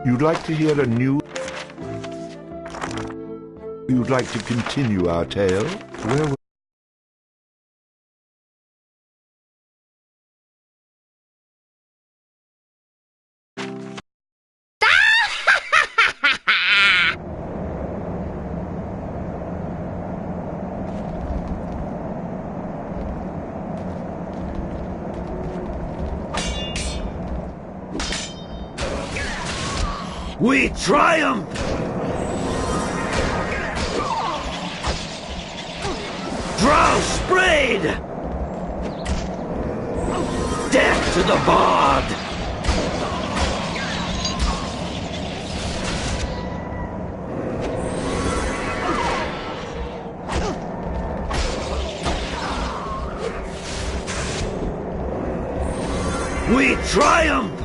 You'd like to hear a new... You'd like to continue our tale? Where... We triumph! Drow sprayed! Death to the bard! We triumph!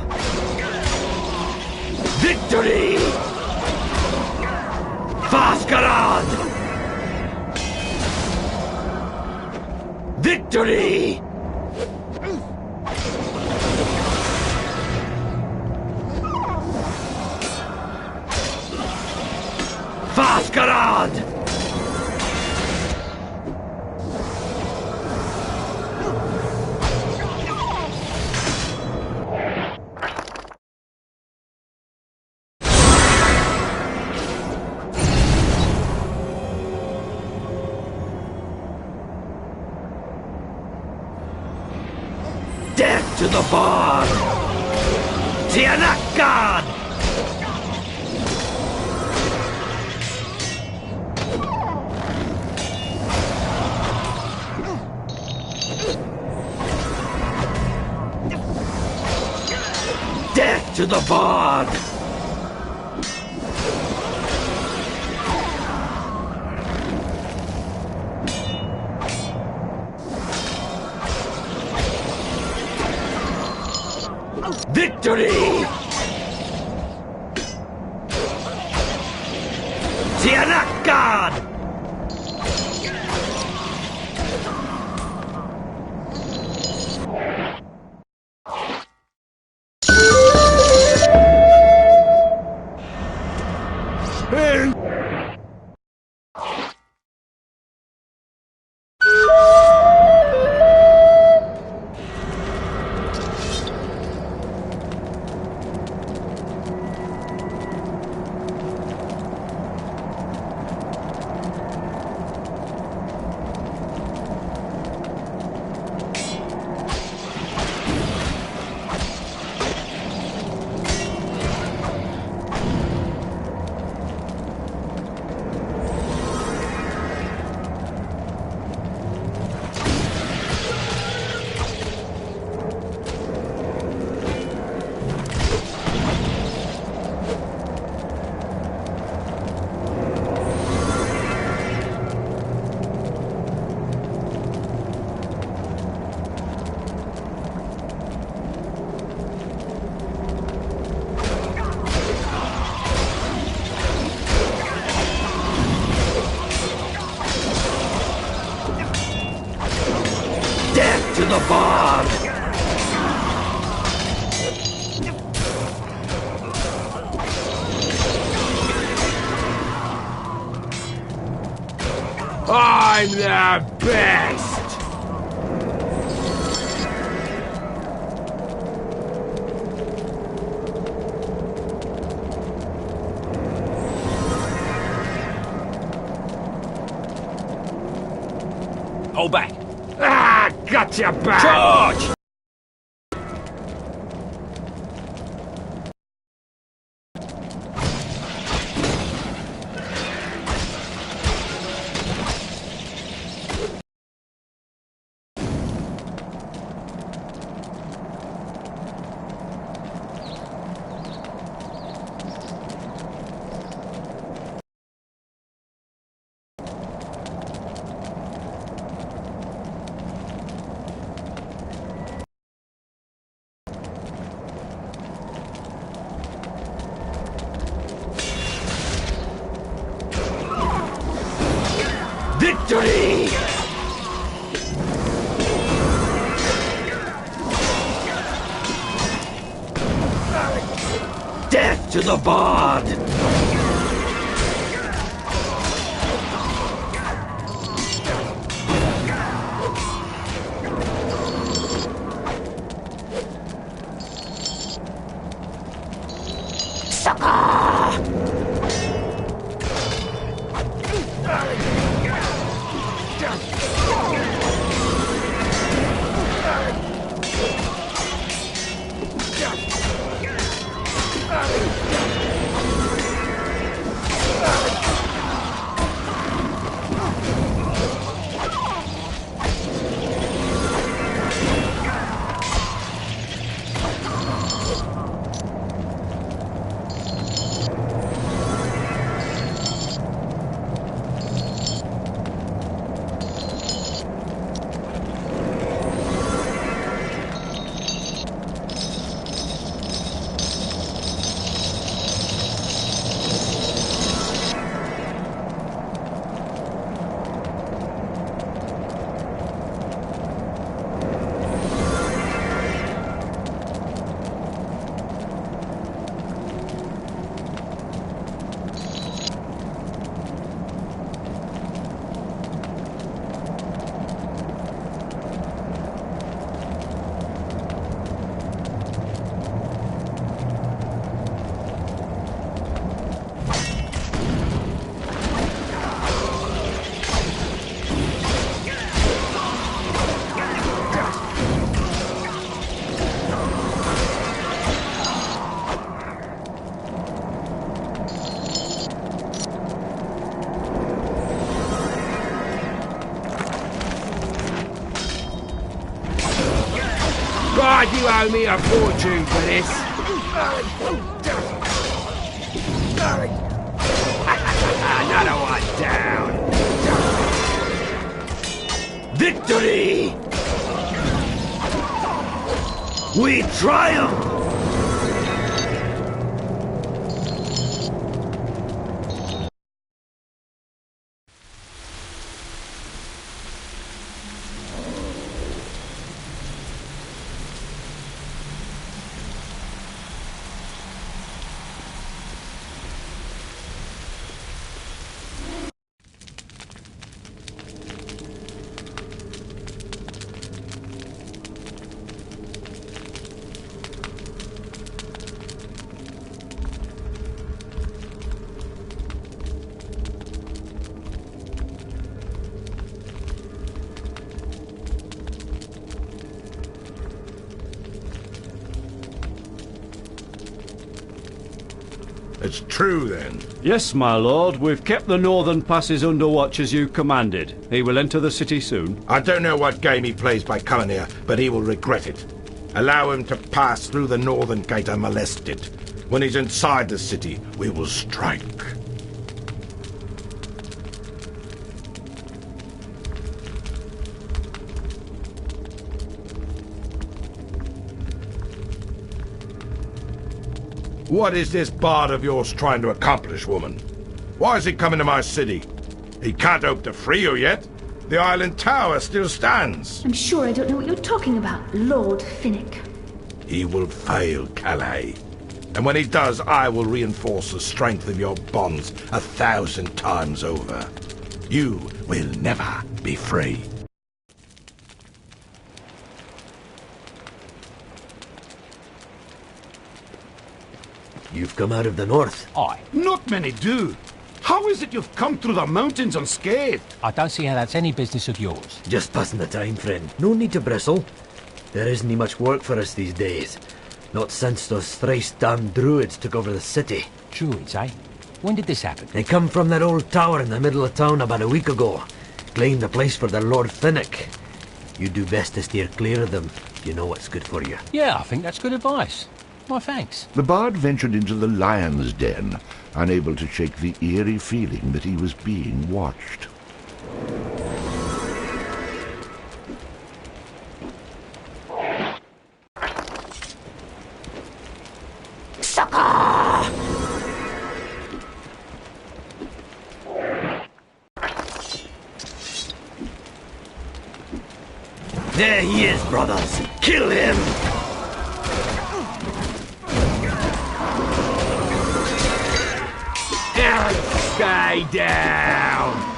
Victory! Faskarad! Victory! Faskarad! Death to the bard! Tianakad! Death to the bard! Victory! Tianakad! Death to the bard! I'm the best! Hold back! Ah, got your back! Charge! Victory! Death to the bard! God, you owe me a fortune for this! Another one down! Victory! We triumph! It's true, then. Yes, my lord. We've kept the northern passes under watch as you commanded. He will enter the city soon. I don't know what game he plays by coming here, but he will regret it. Allow him to pass through the northern gate unmolested. When he's inside the city, we will strike. What is this bard of yours trying to accomplish, woman? Why is he coming to my city? He can't hope to free you yet. The island tower still stands. I'm sure I don't know what you're talking about, Lord Finnick. He will fail, Calais. And when he does, I will reinforce the strength of your bonds 1,000 times over. You will never be free. You've come out of the north. Aye. Not many do. How is it you've come through the mountains unscathed? I don't see how that's any business of yours. Just passing the time, friend. No need to bristle. There isn't much work for us these days. Not since those thrice damned druids took over the city. Druids, eh? When did this happen? They come from that old tower in the middle of town about a week ago. Claimed the place for their Lord Finnick. You do best to steer clear of them. You know what's good for you. Yeah, I think that's good advice. Why, thanks. The bard ventured into the lion's den, unable to shake the eerie feeling that he was being watched. There he is, brothers. Kill him! down! Stay down!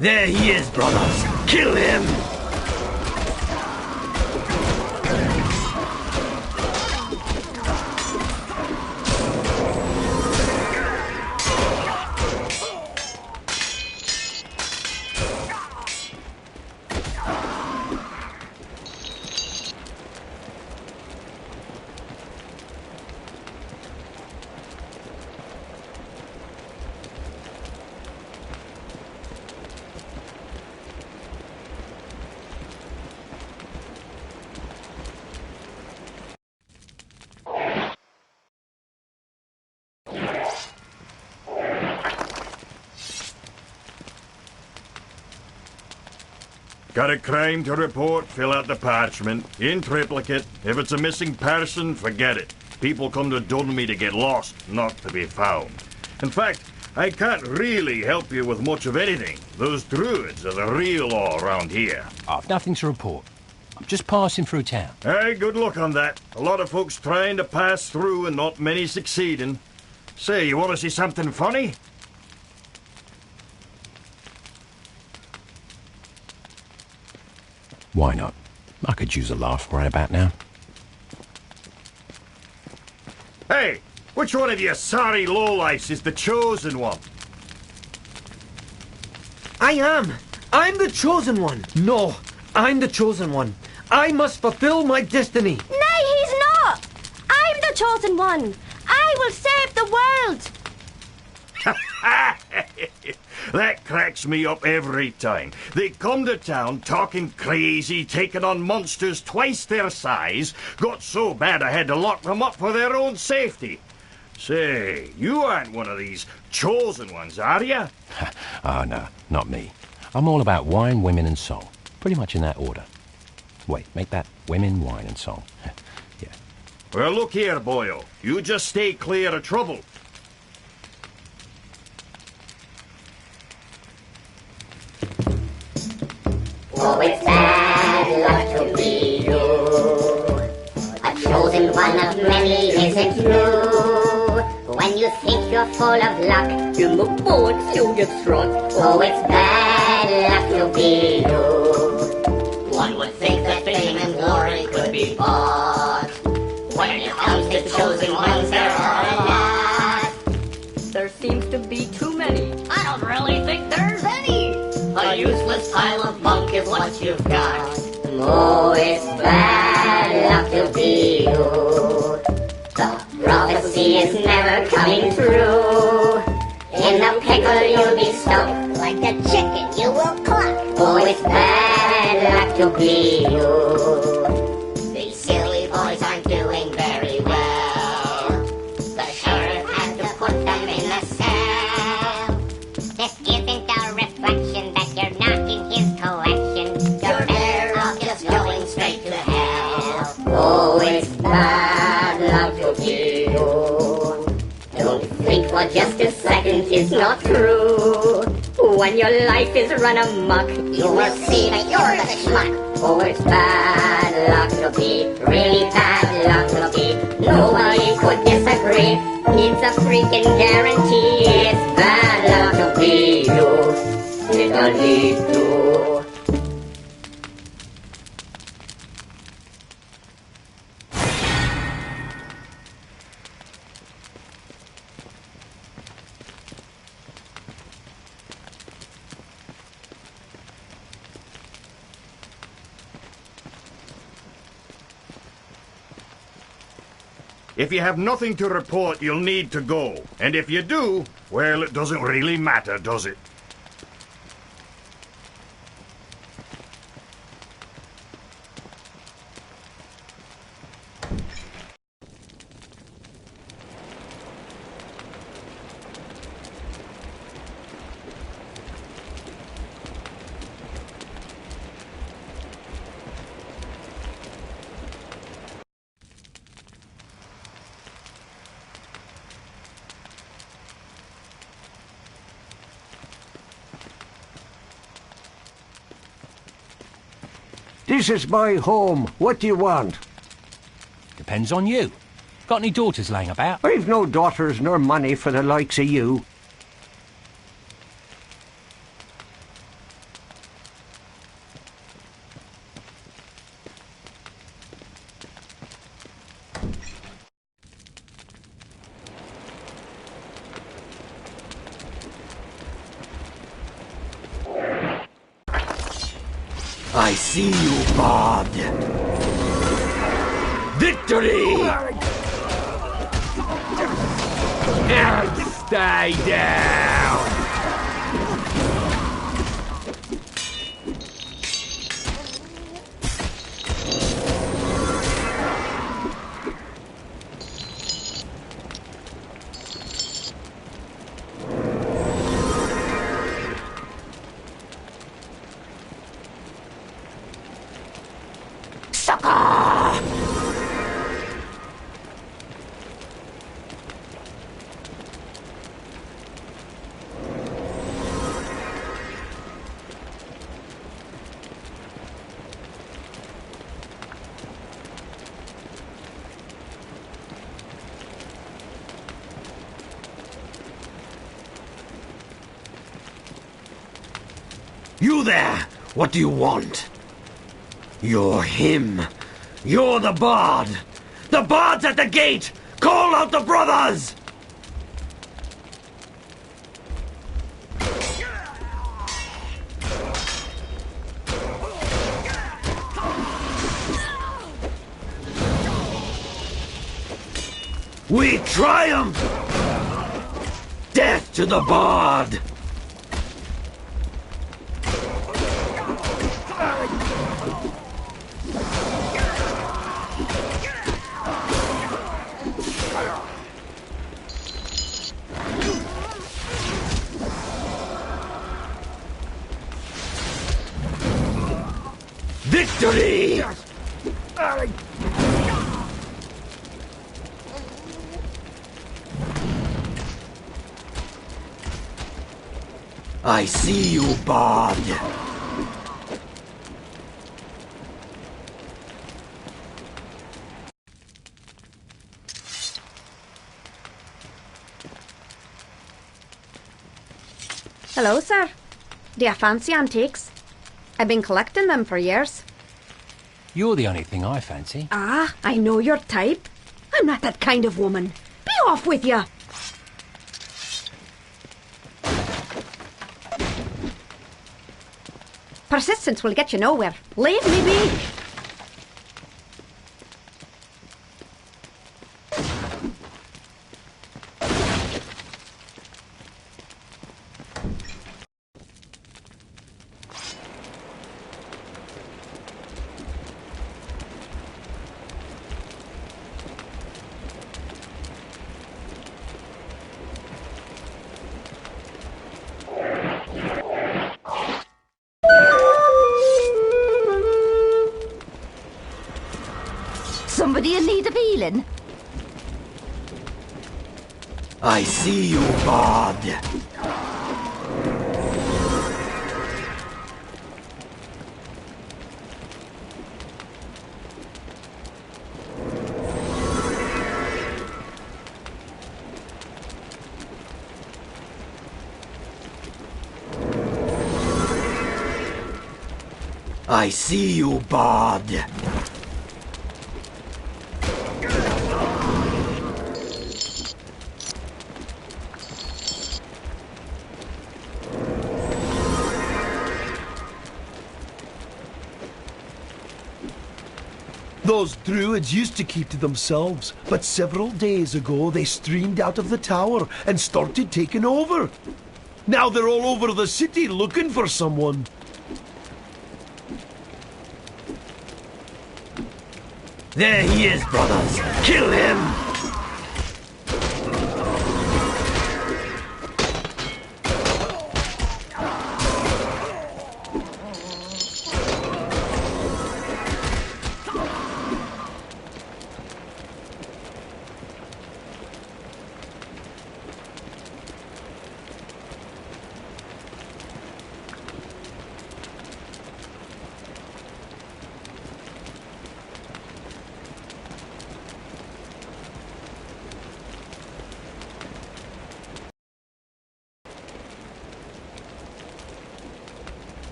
There he is, brothers! Kill him! Got a crime to report? Fill out the parchment. In triplicate. If it's a missing person, forget it. People come to Dunmy to get lost, not to be found. In fact, I can't really help you with much of anything. Those druids are the real law around here. I've nothing to report. I'm just passing through town. Hey, good luck on that. A lot of folks trying to pass through and not many succeeding. Say, you want to see something funny? Why not? I could use a laugh right about now. Hey, which one of you sorry lowlifes is the chosen one? I am! I'm the chosen one! No, I'm the chosen one. I must fulfill my destiny! Nay, he's not! I'm the chosen one! I will save the world! That cracks me up every time. They come to town talking crazy, taking on monsters twice their size, got so bad I had to lock them up for their own safety. Say, you aren't one of these chosen ones, are you? Oh, no, not me. I'm all about wine, women and song. Pretty much in that order. Wait, make that women, wine and song. Yeah. Well, look here, boyo. You just stay clear of trouble. Oh, it's bad luck to be you. A chosen one of many isn't true. When you think you're full of luck, you look forward to your throat. Oh, it's bad luck to be you. One would think that fame and glory could be bought. When it comes to chosen ones, there are a lot. There seems to be too many. I don't really think there's any. A useless pile of bunk is what you've got. Oh, it's bad luck to be you. The prophecy is never coming true. In the pickle you'll be stuck. Like a chicken you will cluck. Oh, it's bad luck to be you. These silly boys aren't doing very well. The sheriff had to put them in a cell. This isn't a reflection that you're not in his collection. You're better off just going straight to hell. Oh, it's bad luck to be you. Don't think for just a second it's not true. When your life is run amok, you will see that you're the schmuck. Oh, it's bad luck to be, really bad luck to be. Nobody could disagree. It's a freaking guarantee. It's bad luck to be you. It'll lead to. If you have nothing to report, you'll need to go. And if you do, well, it doesn't really matter, does it? This is my home. What do you want? Depends on you. Got any daughters laying about? I've no daughters nor money for the likes of you. I see you, Bard. Victory! Stay down! You there! What do you want? You're him. You're the Bard. The Bard's at the gate! Call out the brothers! We triumph! Death to the Bard! Victory! I see you, Bard. Hello, sir. Do you fancy antiques? I've been collecting them for years. You're the only thing I fancy. Ah, I know your type. I'm not that kind of woman. Be off with you. Persistence will get you nowhere. Leave me be. Somebody in need of healing? I see you, Bard. I see you, Bard. Those druids used to keep to themselves, but several days ago they streamed out of the tower and started taking over. Now they're all over the city looking for someone. There he is, brothers. Kill him!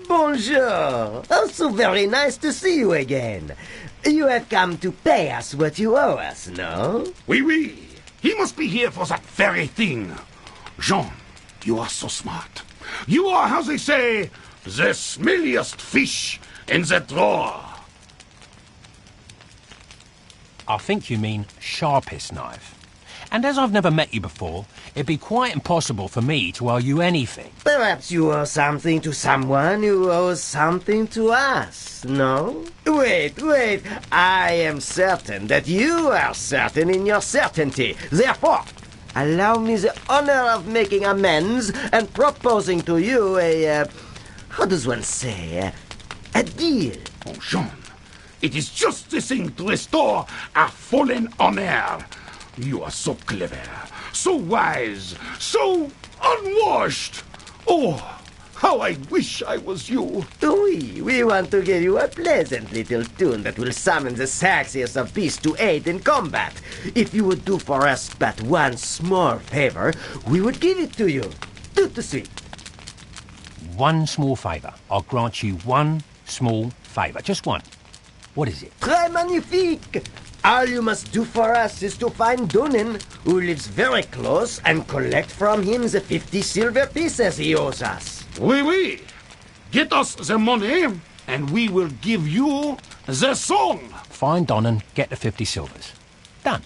Bonjour! Oh, so very nice to see you again. You have come to pay us what you owe us, no? Oui, oui. He must be here for that very thing. Jean, you are so smart. You are, how they say, the smelliest fish in the drawer. I think you mean sharpest knife. And as I've never met you before, it'd be quite impossible for me to owe you anything. Perhaps you owe something to someone who owes something to us, no? Wait. I am certain that you are certain in your certainty. Therefore, allow me the honor of making amends and proposing to you how does one say, a deal. Oh, Jean, it is just the thing to restore our fallen honor. You are so clever, so wise, so unwashed. Oh, how I wish I was you. We want to give you a pleasant little tune that will summon the sexiest of beasts to aid in combat. If you would do for us but one small favor, we would give it to you. Tout de suite. One small favour. I'll grant you one small favour. Just one. What is it? Très magnifique! All you must do for us is to find Dunin, who lives very close, and collect from him the 50 silver pieces he owes us. Oui. Get us the money, and we will give you the song. Find Donan, get the 50 silvers. Done.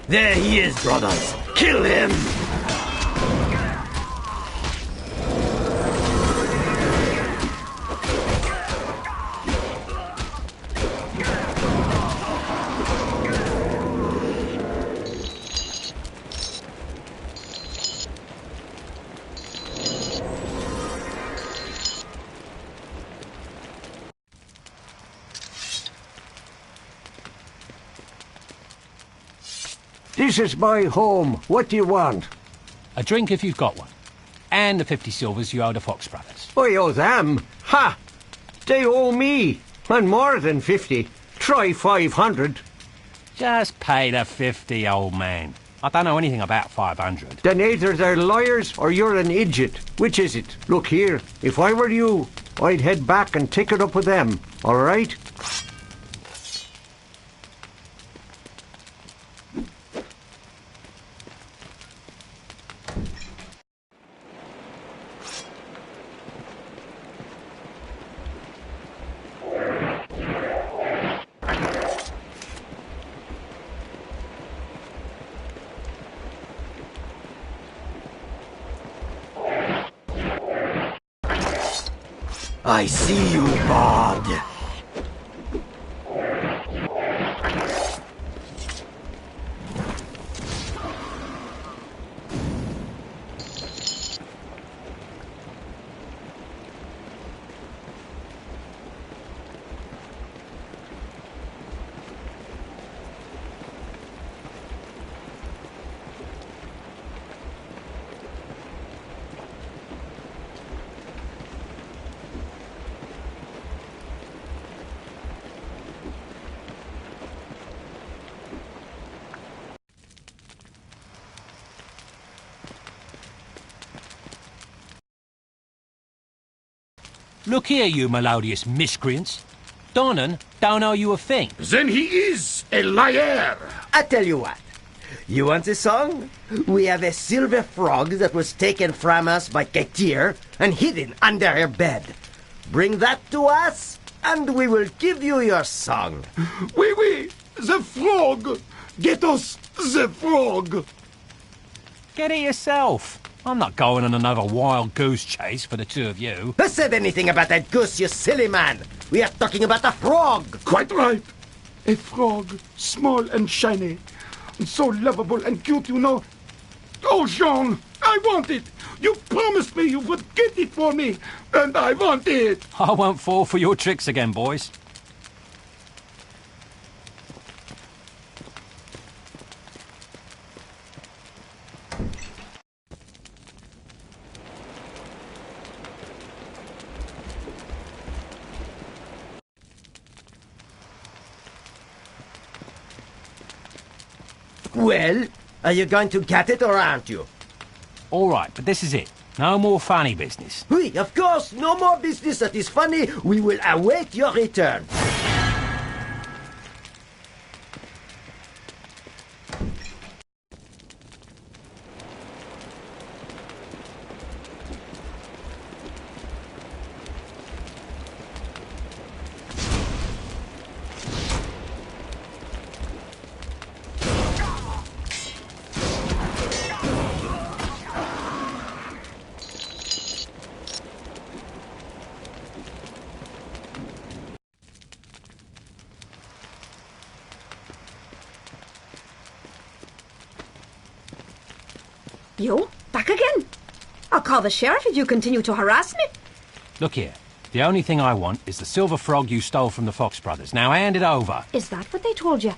There he is, brothers. Kill him! This is my home. What do you want? A drink if you've got one. And the 50 silvers you owe the Fox brothers. I owe them? Ha! They owe me. And more than 50. Try 500. Just pay the 50, old man. I don't know anything about 500. Then either they're liars or you're an idiot. Which is it? Look here, if I were you, I'd head back and take it up with them, all right? I see you, bard. Look here, you melodious miscreants. Donnan don't owe you a thing. Then he is a liar. I tell you what. You want a song? We have a silver frog that was taken from us by Ketir and hidden under her bed. Bring that to us, and we will give you your song. Oui, the frog. Get us the frog. Get it yourself. I'm not going on another wild goose chase for the two of you. Who said anything about that goose, you silly man? We are talking about a frog. Quite right. A frog, small and shiny. So lovable and cute, you know. Oh, Jean, I want it. You promised me you would get it for me, and I want it. I won't fall for your tricks again, boys. Well, are you going to get it or aren't you? All right, but this is it. No more funny business. Oui, of course, no more business that is funny. We will await your return. You? Back again? I'll call the sheriff if you continue to harass me. Look here. The only thing I want is the silver frog you stole from the Fox brothers. Now hand it over. Is that what they told you?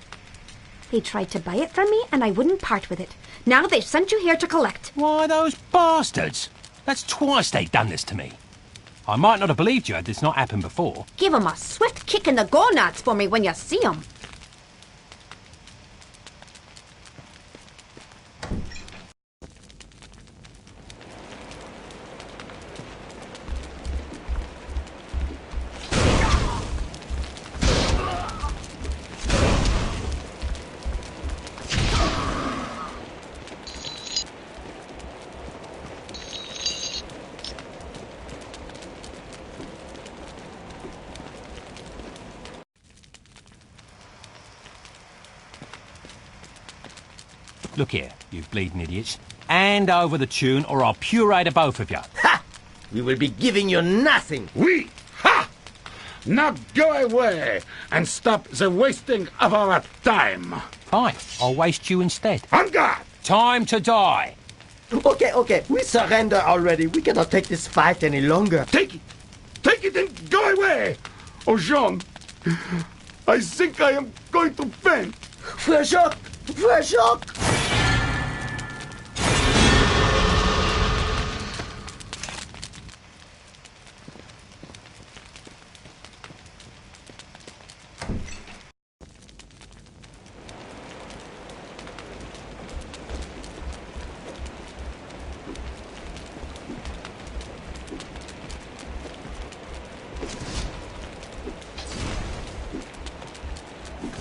They tried to buy it from me and I wouldn't part with it. Now they've sent you here to collect. Why, those bastards! That's twice they've done this to me. I might not have believed you had this not happened before. Give 'em a swift kick in the gonads for me when you see 'em. Look here, you bleeding idiots. Hand over the tune or I'll puree the both of you. Ha! We will be giving you nothing. Oui! Ha! Now go away and stop the wasting of our time. Fine, I'll waste you instead. On guard! Time to die! Okay, we surrender already. We cannot take this fight any longer. Take it and go away! Oh, Jean, I think I am going to faint. Frère Jacques! Frère Jacques!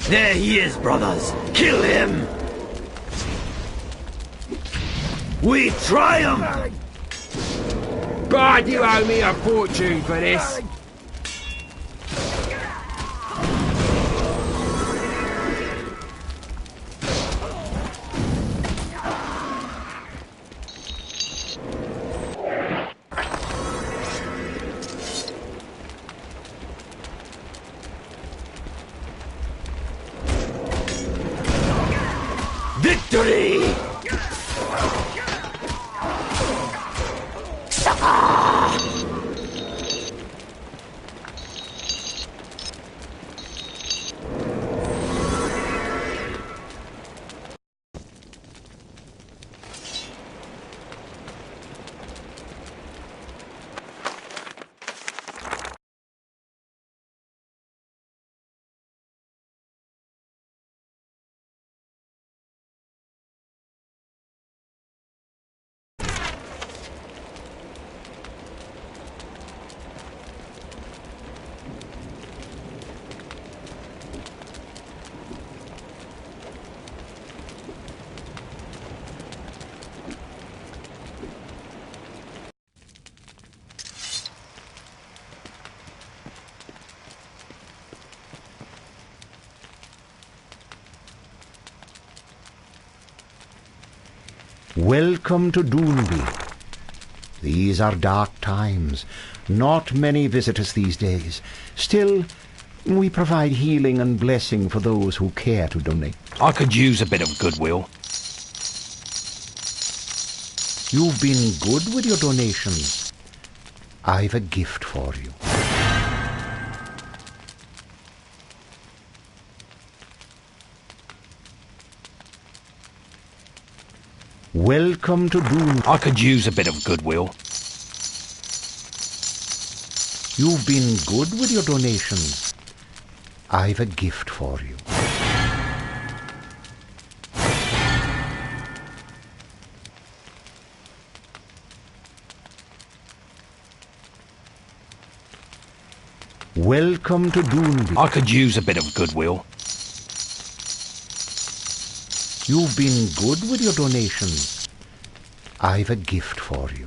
There he is, brothers. Kill him! We triumph! God, you owe me a fortune for this. victory! Welcome to Doonby. These are dark times. Not many visit us these days. Still, we provide healing and blessing for those who care to donate. I could use a bit of goodwill. You've been good with your donations. I've a gift for you. Welcome to Doonby. I could use a bit of goodwill. You've been good with your donations. I've a gift for you. Welcome to Doonby. I could use a bit of goodwill. You've been good with your donations. I've a gift for you.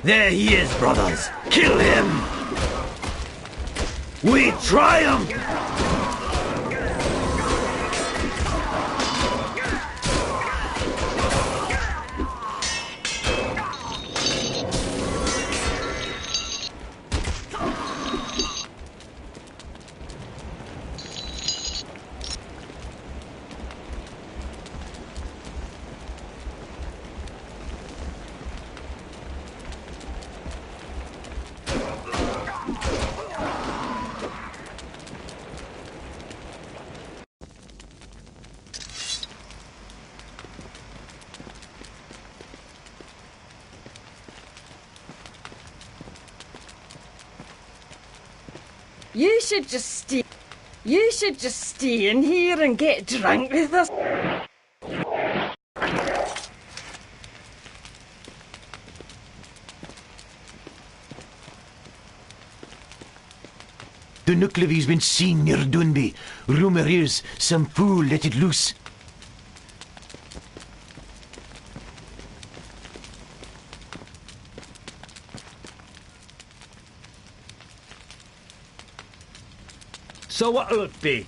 There he is, brothers! Kill him! We triumph! You should just stay in here and get drunk with us. The Nuclevy's been seen near Doonby. Rumour is some fool let it loose. So what'll it be?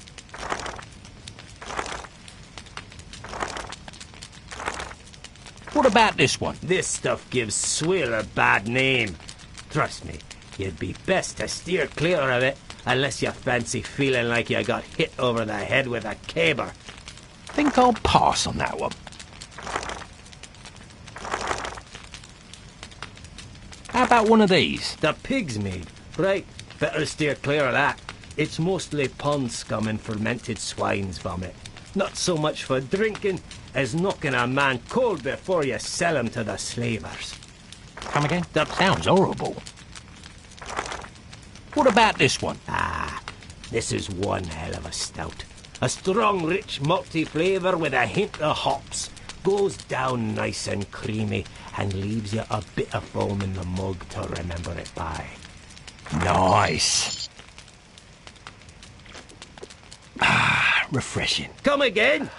What about this one? This stuff gives Swill a bad name. Trust me, you'd be best to steer clear of it, unless you fancy feeling like you got hit over the head with a caber. Think I'll pass on that one. How about one of these? The pig's mead. Right, better steer clear of that. It's mostly pond scum and fermented swine's vomit. Not so much for drinking as knocking a man cold before you sell him to the slavers. Come again? That sounds horrible. What about this one? Ah, this is one hell of a stout. A strong, rich, malty flavour with a hint of hops. Goes down nice and creamy and leaves you a bit of foam in the mug to remember it by. Nice. Ah, refreshing. Come again?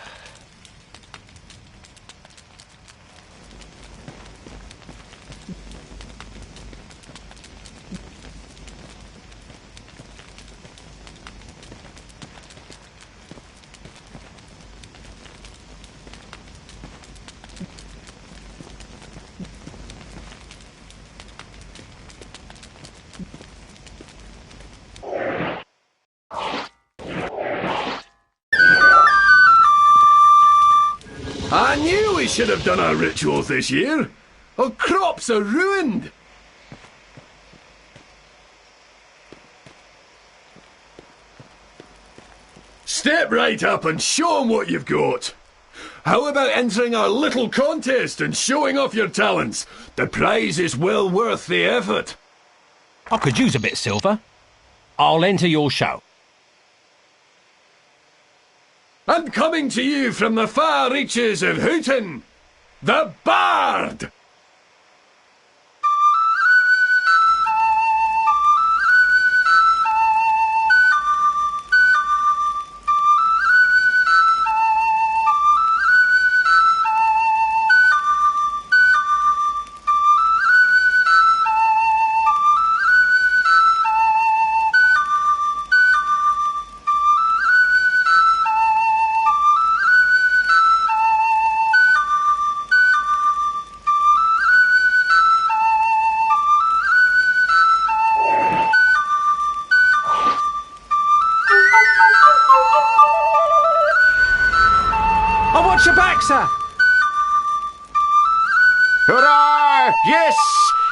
should have done our rituals this year. Our crops are ruined. Step right up and show 'em what you've got. How about entering our little contest and showing off your talents? The prize is well worth the effort. I could use a bit of silver. I'll enter your show. And coming to you from the far reaches of Houghton, the Bard! Watch your back, sir! Hurrah! Yes!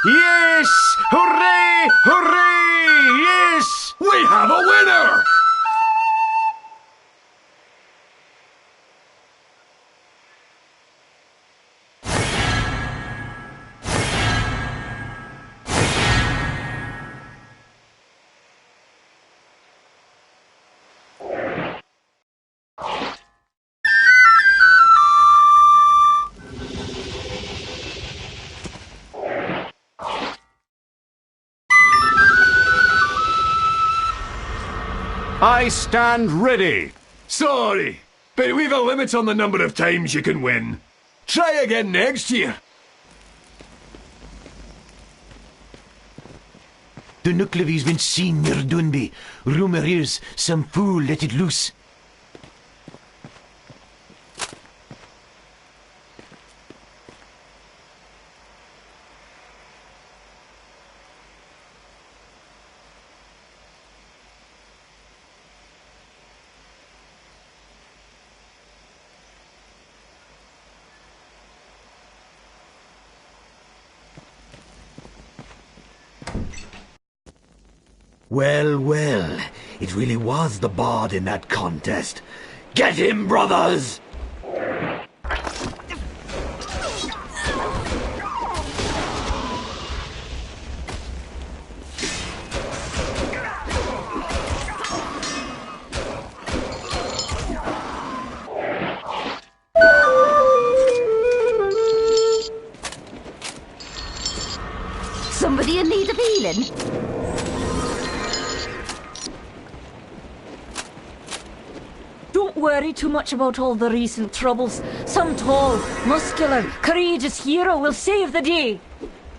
Yes! Hooray! Hooray! Yes! We have a winner! I stand ready. Sorry, but we've a limit on the number of times you can win. Try again next year. The Nuclevy's been seen near Dunby. Rumour is some fool let it loose. Well, well, it really was the Bard in that contest. Get him, brothers! Somebody in need of healing? Don't worry too much about all the recent troubles. Some tall, muscular, courageous hero will save the day.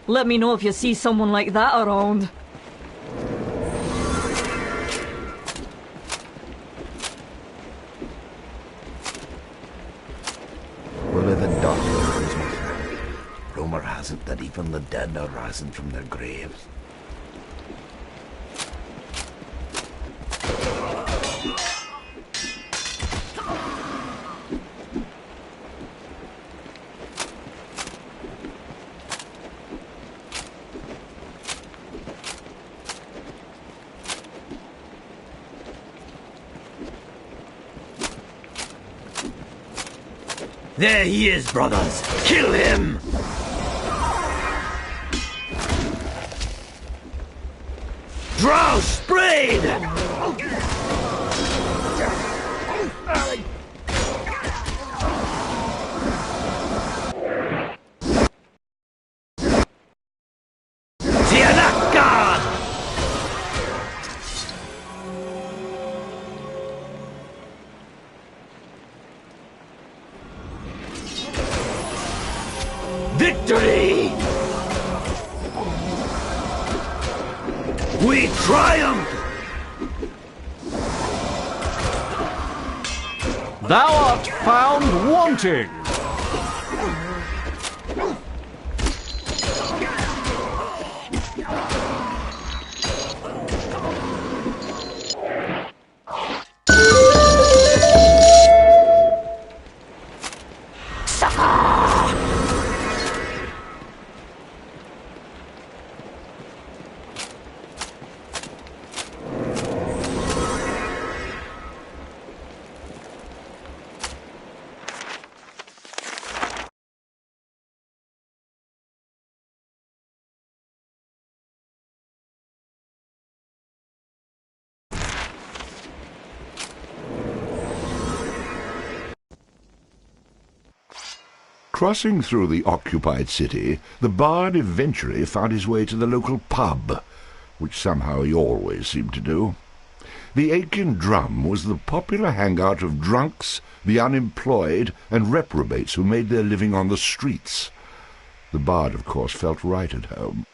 Let me know if you see someone like that around. We live in dark times, my friend. Rumour has it that even the dead are rising from their graves. There he is, brothers! Kill him! Drow sprayed! Victory! We triumph! Thou art found wanting. Sucker! Crossing through the occupied city, the bard eventually found his way to the local pub, which somehow he always seemed to do. The Aiken Drum was the popular hangout of drunks, the unemployed, and reprobates who made their living on the streets. The bard, of course, felt right at home.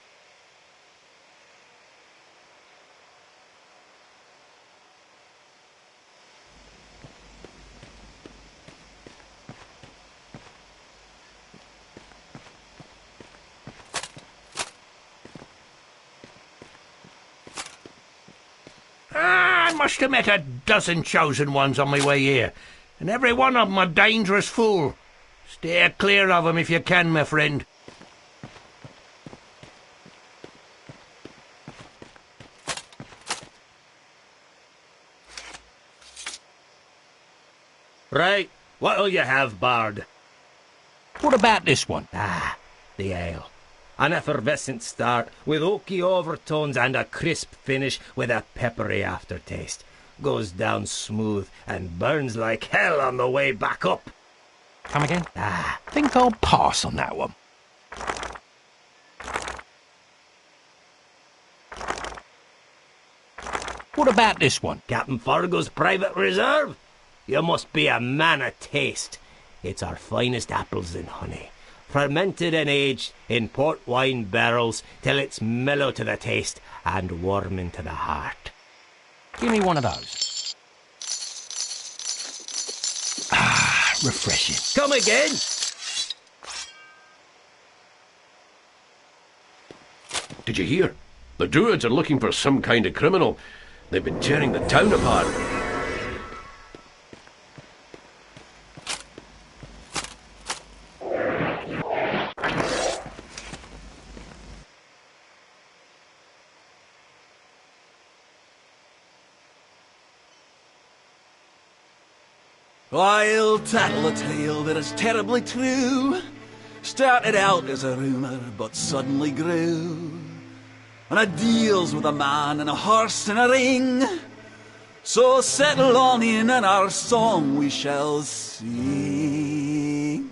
I must have met a dozen chosen ones on my way here, and every one of 'em a dangerous fool. Steer clear of 'em if you can, my friend. Right, what'll you have, Bard? What about this one? Ah, the ale. An effervescent start, with oaky overtones and a crisp finish with a peppery aftertaste. Goes down smooth and burns like hell on the way back up. Come again? Ah, Think I'll pass on that one. What about this one? Captain Fargo's private reserve? You must be a man of taste. It's our finest apples and honey, fermented and aged in port wine barrels till it's mellow to the taste and warming to the heart. Give me one of those. Ah, refreshing. Come again? Did you hear? The Druids are looking for some kind of criminal. They've been tearing the town apart. I'll tattle a tale that is terribly true. Started out as a rumour, but suddenly grew. And it deals with a man and a horse and a ring. So settle on in and our song we shall sing.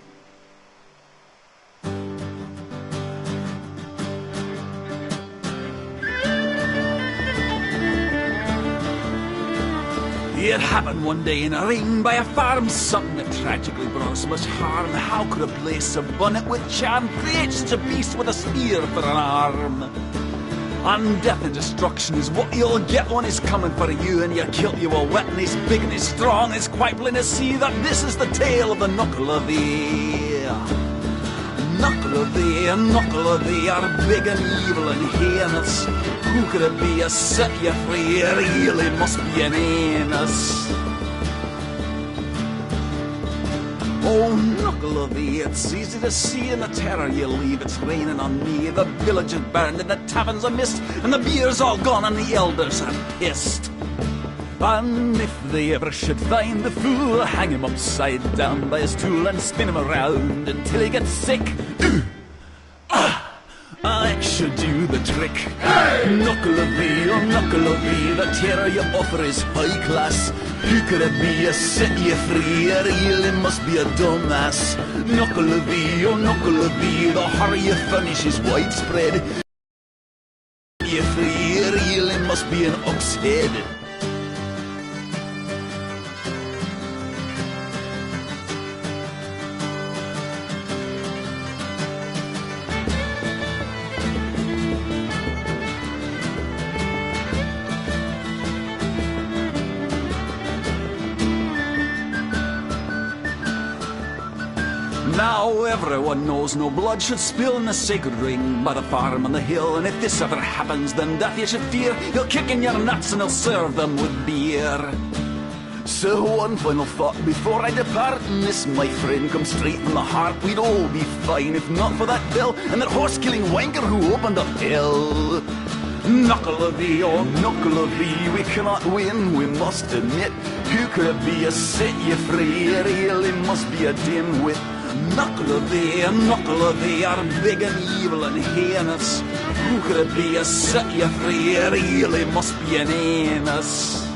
It happened one day in a ring by a farm, something that tragically brought so much harm. How could a place so abundant with charm create such a beast with a spear for an arm? And death and destruction is what you'll get when he's coming for you, and you kill you are wet and he's big and he's strong. It's quite plain to see that this is the tale of the Knuckle of Thee. Knuckle of Thee are big and evil and heinous. Who could it be a set you free? It really must be an anus. Oh, Knuckle of Thee, it's easy to see in the terror you leave. It's raining on me, the village is burned and the taverns are mist, and the beer's all gone and the elders are pissed. And if they ever should find the fool, hang him upside down by his tool and spin him around until he gets sick. I should do the trick. Hey! Knuckle of Thee, oh Knuckle of Thee, the terror you offer is high class. Who could it be a set you free? It really must be a dumbass. Knuckle of Thee, oh Knuckle of Thee, the horror you furnish is widespread. You free, it really must be an ox head. Now everyone knows no blood should spill in the sacred ring by the farm on the hill, and if this ever happens, then death you should fear. He'll kick in your nuts and he'll serve them with beer. So one final thought before I depart, and this, my friend, comes straight from the heart. We'd all be fine if not for that bill and that horse-killing wanker who opened up hell. Knuckle of Thee, oh Knuckle of Thee, we cannot win, we must admit. Who could it be a set you free? It really must be a dimwit. Knuckle of Thee are big and evil and heinous. Who could it be a set you free? It really must be an anus.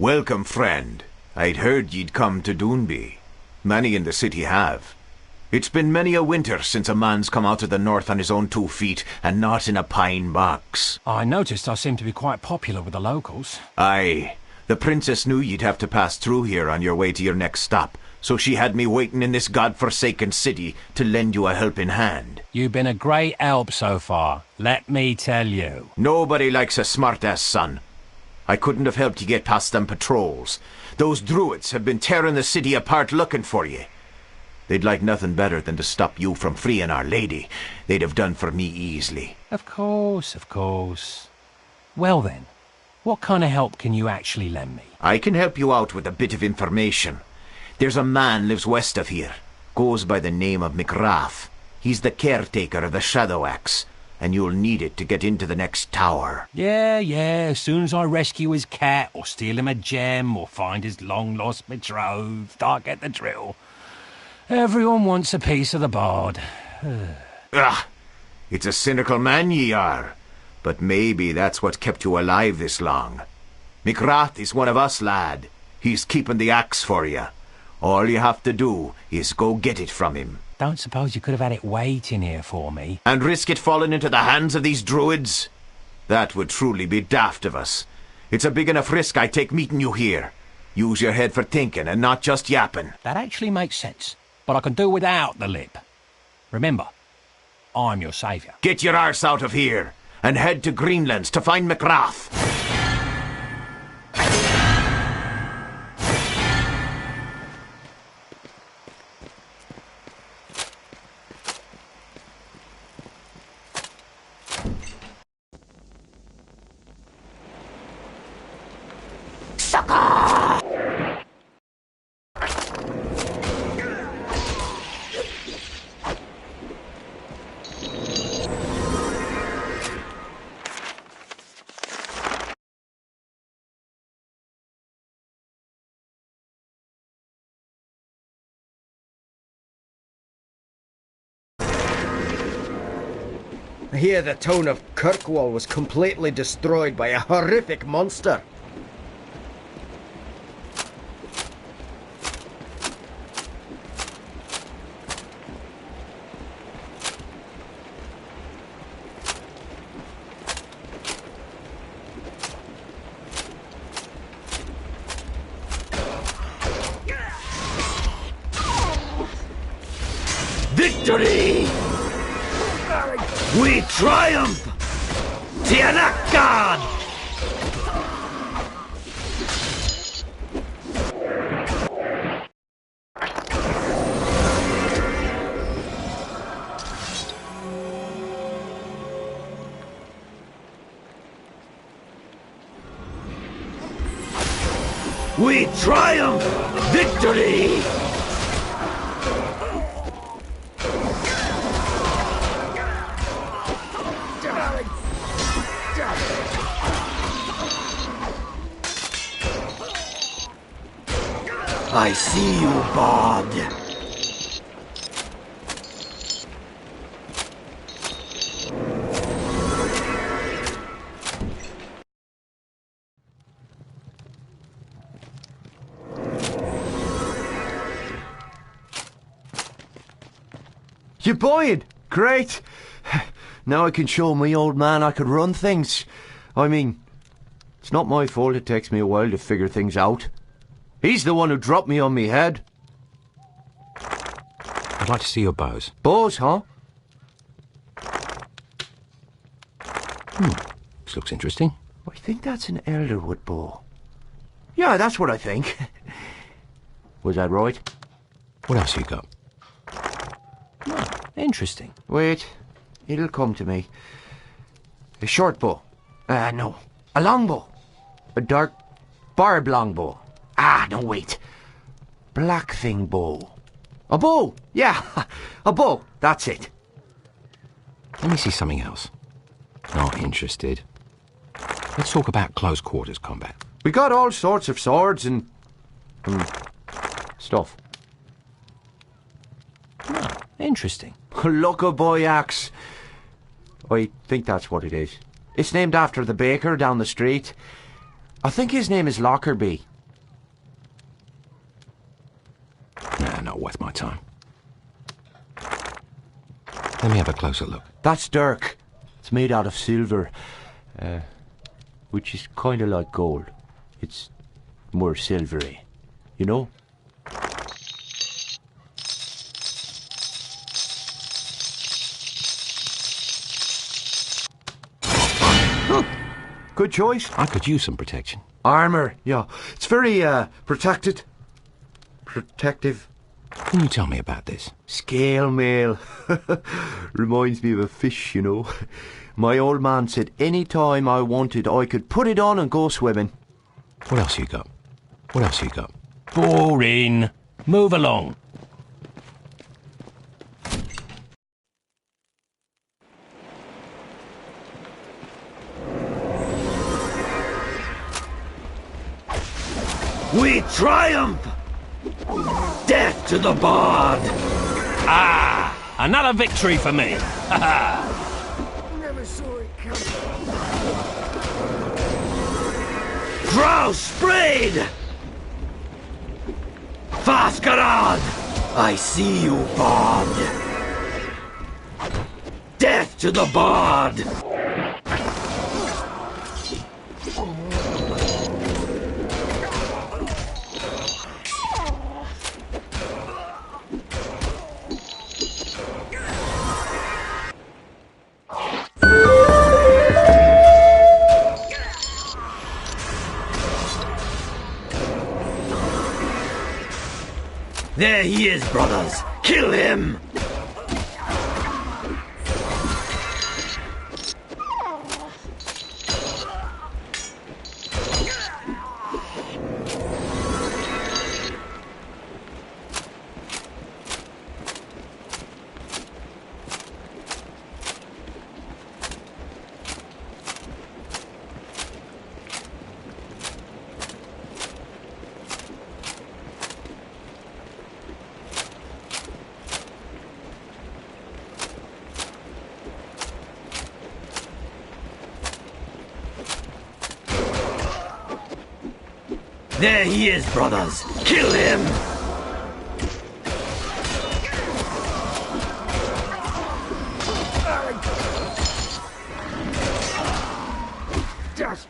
Welcome, friend. I'd heard ye'd come to Doonby. Many in the city have. It's been many a winter since a man's come out of the north on his own 2 feet, and not in a pine box. I noticed I seem to be quite popular with the locals. Aye. The princess knew you'd have to pass through here on your way to your next stop, so she had me waiting in this god-forsaken city to lend you a helping hand. You've been a great help so far, let me tell you. Nobody likes a smart-ass son. I couldn't have helped you get past them patrols. Those druids have been tearing the city apart looking for you. They'd like nothing better than to stop you from freeing Our Lady. They'd have done for me easily. Of course, of course. Well then, what kind of help can you actually lend me? I can help you out with a bit of information. There's a man lives west of here. Goes by the name of McGrath. He's the caretaker of the Shadow Axe, and you'll need it to get into the next tower. Yeah, as soon as I rescue his cat, or steal him a gem, or find his long-lost betrothed, I get the drill. Everyone wants a piece of the bard. It's a cynical man ye are. But maybe that's what kept you alive this long. McGrath is one of us, lad. He's keeping the axe for you. All you have to do is go get it from him. Don't suppose you could have had it waiting here for me? And risk it falling into the hands of these druids? That would truly be daft of us. It's a big enough risk I take meeting you here. Use your head for thinking and not just yapping. That actually makes sense. But I can do without the lip. Remember, I'm your saviour. Get your arse out of here and head to Greenlands to find McGrath. I hear the town of Kirkwall was completely destroyed by a horrific monster. Victory! We triumph! Tianakad! We triumph! Victory! I see you, Bard. You buying? Great. Now I can show my old man I could run things. I mean, it's not my fault it takes me a while to figure things out. He's the one who dropped me on me head. I'd like to see your bows. Bows, huh? This looks interesting. I think that's an elderwood bow. Yeah, that's what I think. Was that right? What else you got? Interesting. Wait, it'll come to me. A short bow. No. A long bow. A dark barb longbow. No, wait. Blackfin bow. A bow! Yeah, a bow. That's it. Let me see something else. Not interested. Let's talk about close quarters combat. We got all sorts of swords and stuff. Interesting. Look, a boy axe. I think that's what it is. It's named after the baker down the street. I think his name is Lockerbie. worth my time. Let me have a closer look. That's Dirk. It's made out of silver, which is kind of like gold. It's more silvery, you know? Good choice. I could use some protection. Armor, yeah. It's very, protected. Protective. Can you tell me about this? Scale mail. Reminds me of a fish, you know. My old man said any time I wanted, I could put it on and go swimming. What else you got? What else you got? Boring. Move along. We triumph! Death to the Bard! Ah! Another victory for me! Never saw it coming. Drow sprayed! Faskarad! I see you, Bard! Death to the Bard! There he is, brothers! Kill him! There he is, brothers! Kill him! Just...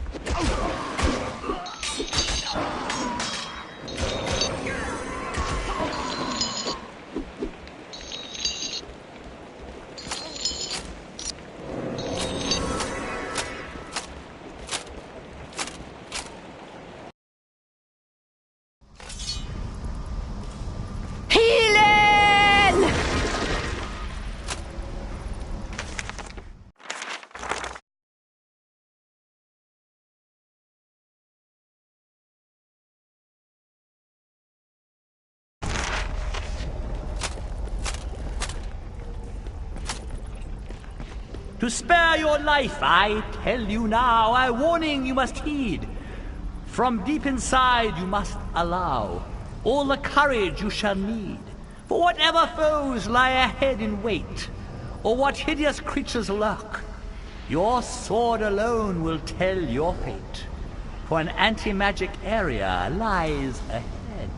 To spare your life, I tell you now, a warning you must heed. From deep inside you must allow all the courage you shall need. For whatever foes lie ahead in wait, or what hideous creatures lurk, your sword alone will tell your fate. For an anti-magic area lies ahead.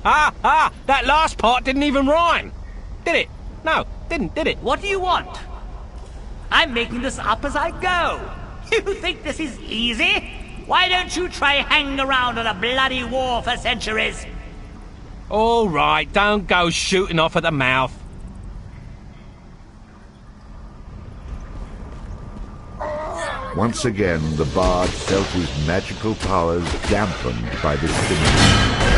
Ah! That last part didn't even rhyme! Did it? No, did it? What do you want? I'm making this up as I go. You think this is easy? Why don't you try hanging around on a bloody war for centuries? All right, don't go shooting off at the mouth. Once again, the bard felt his magical powers dampened by this phenomenon.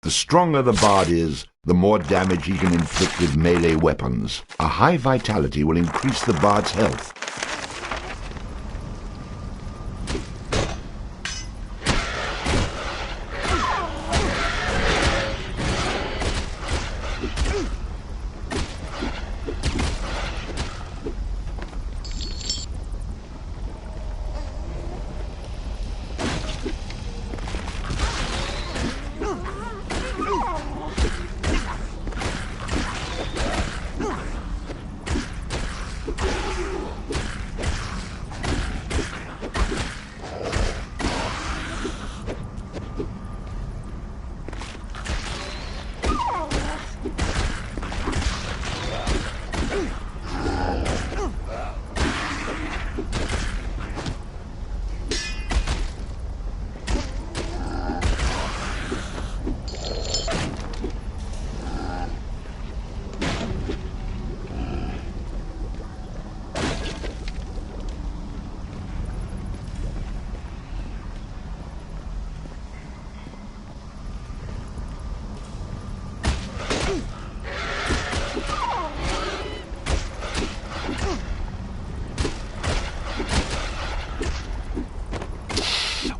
The stronger the bard is, the more damage he can inflict with melee weapons. A high vitality will increase the bard's health.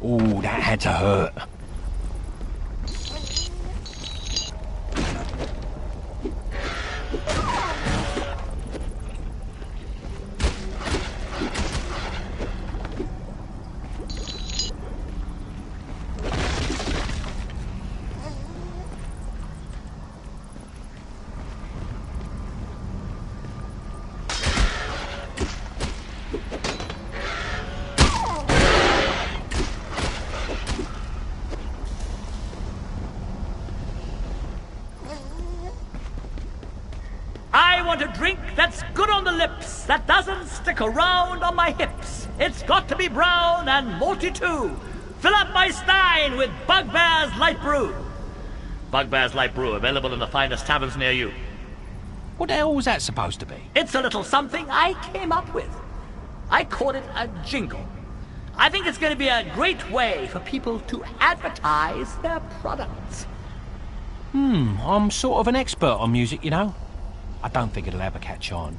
Ooh, that had to hurt. I want a drink that's good on the lips, that doesn't stick around on my hips. It's got to be brown and malty too. Fill up my stein with Bugbear's Light Brew. Bugbear's Light Brew, available in the finest taverns near you. What the hell was that supposed to be? It's a little something I came up with. I call it a jingle. I think it's going to be a great way for people to advertise their products. I'm sort of an expert on music, you know. I don't think it'll ever catch on.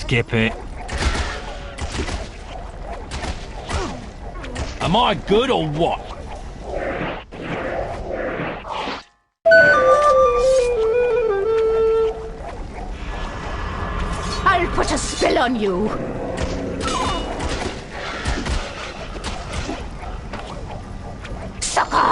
Skip it. Am I good or what? I'll put a spell on you. Sucker!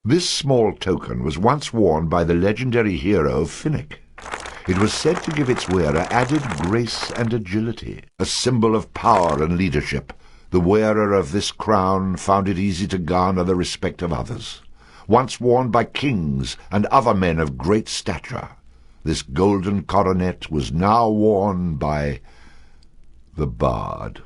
This small token was once worn by the legendary hero Finnick. It was said to give its wearer added grace and agility, a symbol of power and leadership. The wearer of this crown found it easy to garner the respect of others. Once worn by kings and other men of great stature, this golden coronet was now worn by the bard.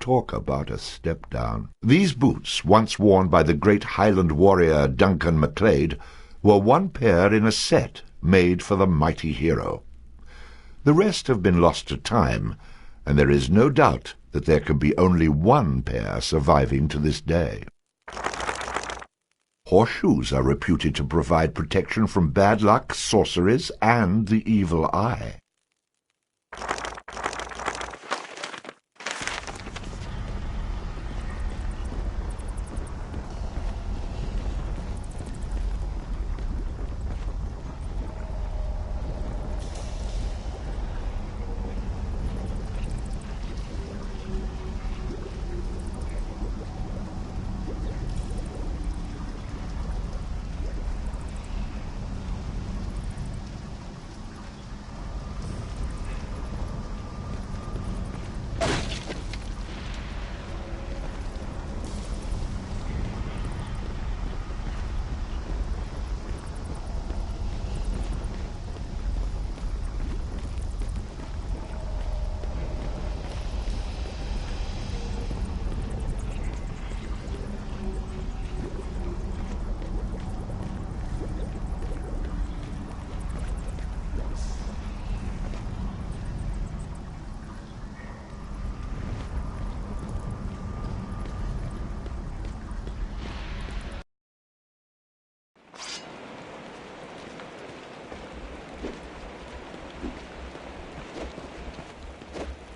Talk about a step down. These boots, once worn by the great Highland warrior Duncan MacLeod, were one pair in a set made for the mighty hero. The rest have been lost to time, and there is no doubt that there can be only one pair surviving to this day. Horseshoes are reputed to provide protection from bad luck, sorceries, and the evil eye.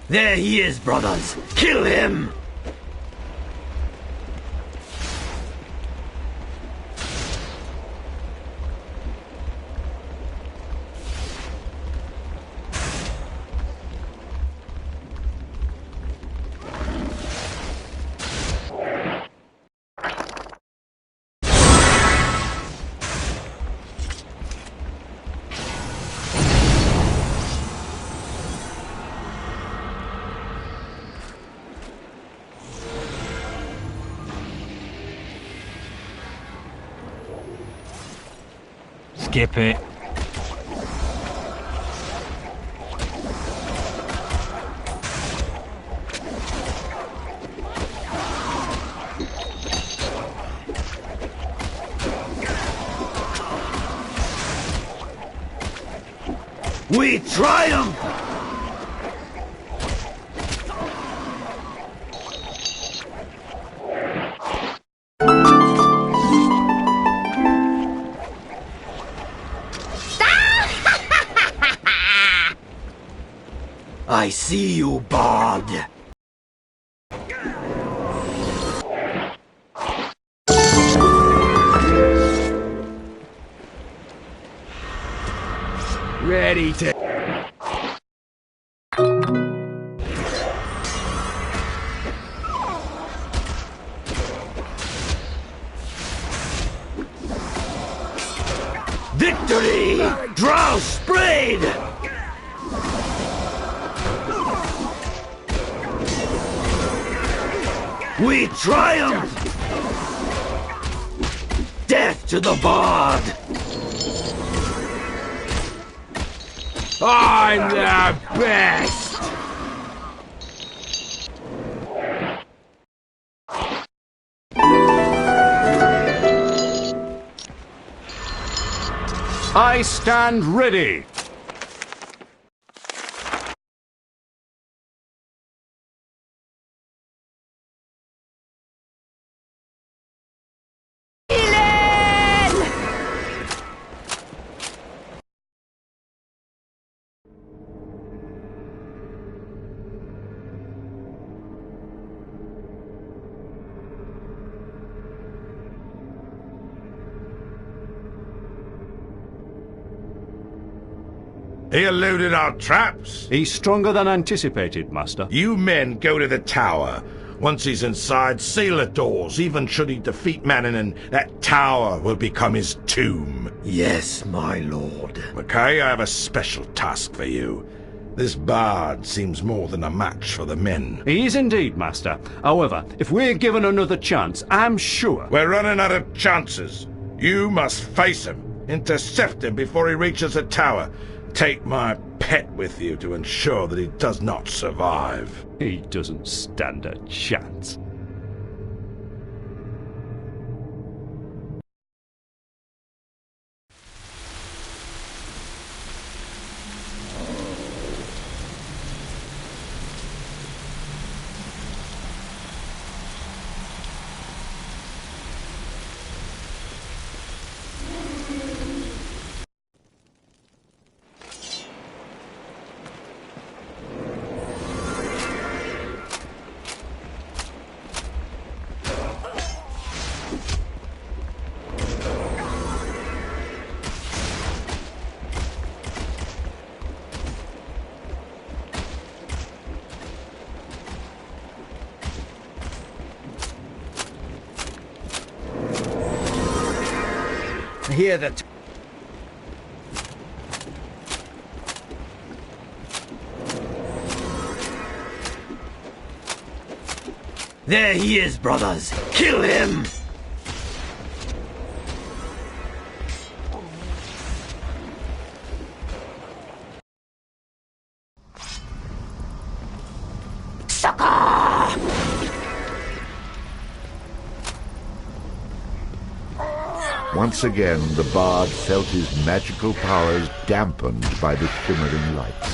There he is, brothers! Kill him! Skip it. We triumph! I see you, bard. Ready to... Victory! Drow sprayed! We triumph! Death to the bard! I'm the best! I stand ready. He eluded our traps. He's stronger than anticipated, Master. You men go to the tower. Once he's inside, seal the doors. Even should he defeat Manning, that tower will become his tomb. Yes, my lord. Mackay, I have a special task for you. This bard seems more than a match for the men. He is indeed, Master. However, if we're given another chance, I'm sure... We're running out of chances. You must face him. Intercept him before he reaches the tower. Take my pet with you to ensure that he does not survive. He doesn't stand a chance. Hear that. There he is, brothers. Kill him! Once again, the bard felt his magical powers dampened by the shimmering lights.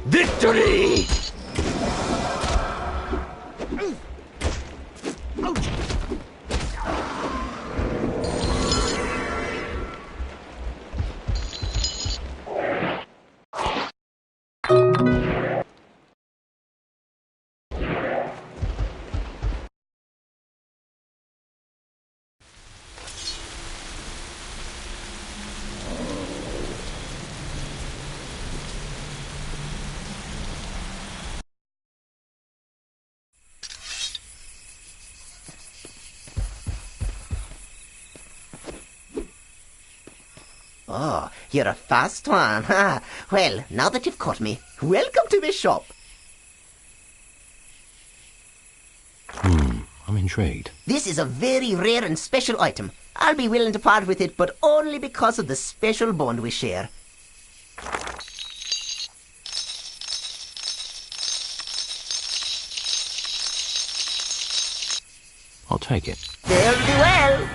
Victory! Oh, you're a fast one. Well, now that you've caught me, welcome to my shop. I'm intrigued. This is a very rare and special item. I'll be willing to part with it, but only because of the special bond we share. I'll take it. Fare thee well.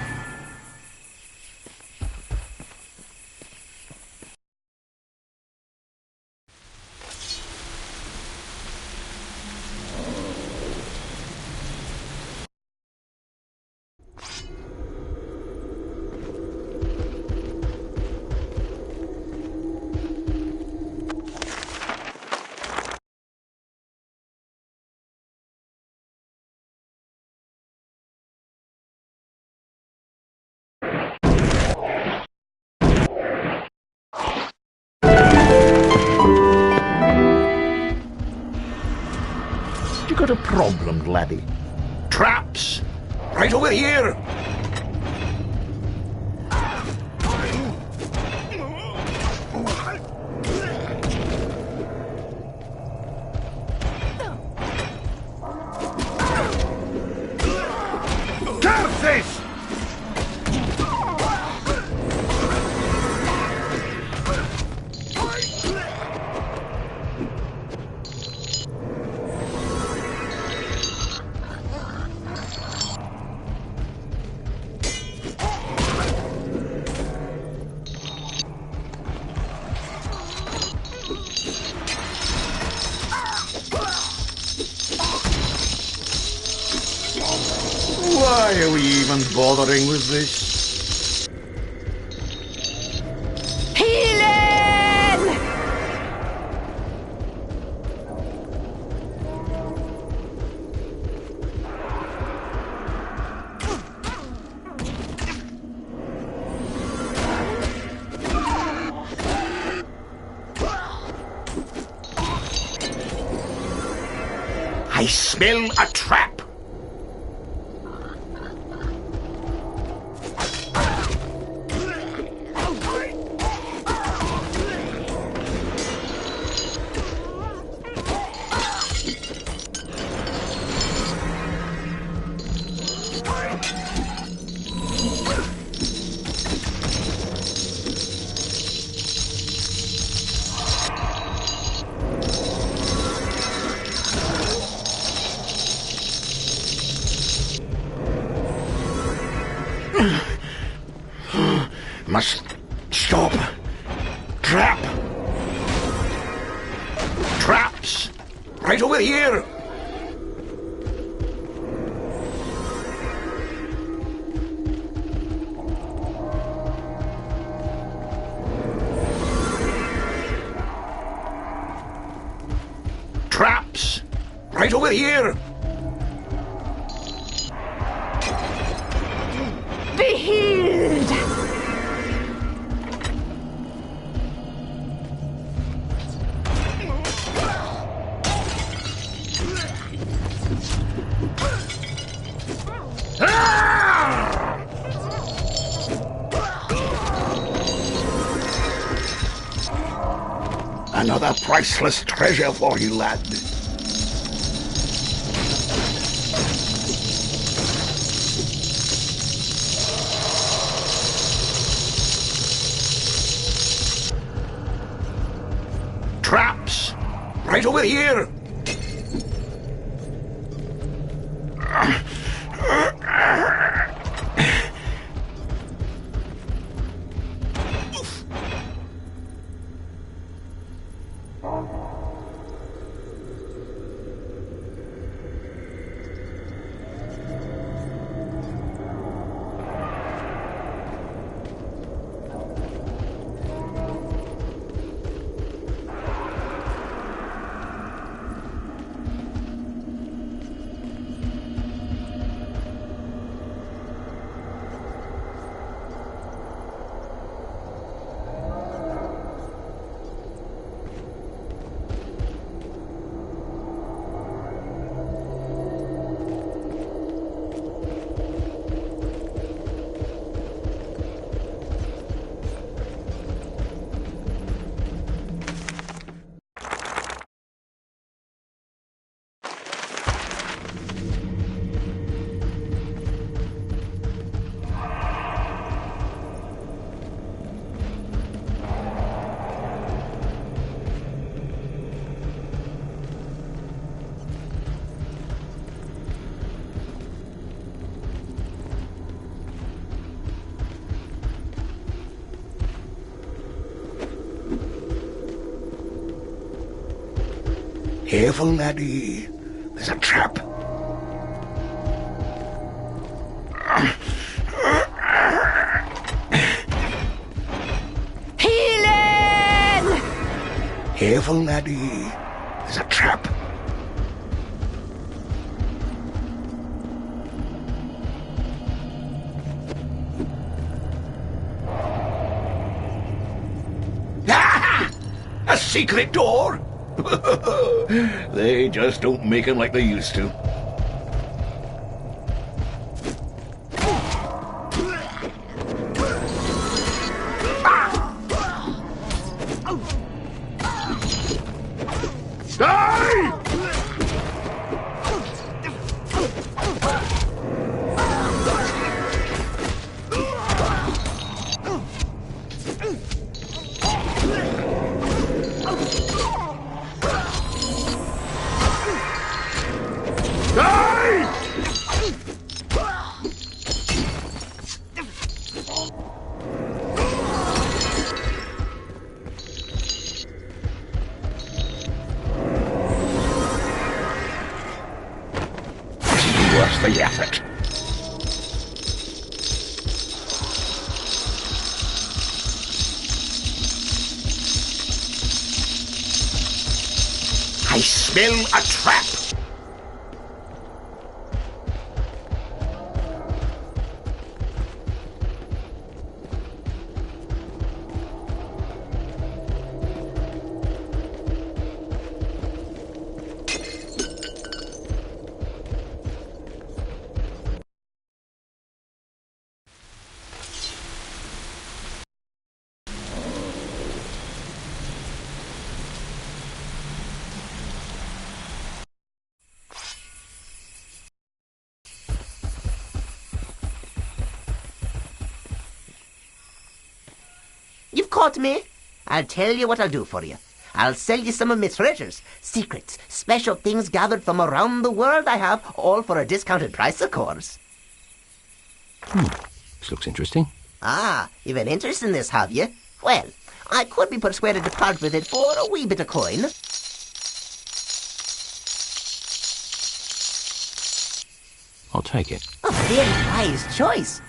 a problem, laddie. Traps! Right over here! Curses! Why are we even bothering with this? Healing! I smell a trap! Must stop. Trap! Traps! Right over here! Traps! Right over here! Be healed! Another priceless treasure for you, lad. Traps! Right over here! Careful, laddie. There's a trap. Healing! Careful, laddie. There's a trap. Ah! A secret door? They just don't make 'em like they used to. Worth the effort. I smell a trap. You've caught me. I'll tell you what I'll do for you. I'll sell you some of my treasures, secrets, special things gathered from around the world I have, all for a discounted price, of course. This looks interesting. Ah, you've an interest in this, have you? Well, I could be persuaded to part with it for a wee bit of coin. I'll take it. A very wise choice.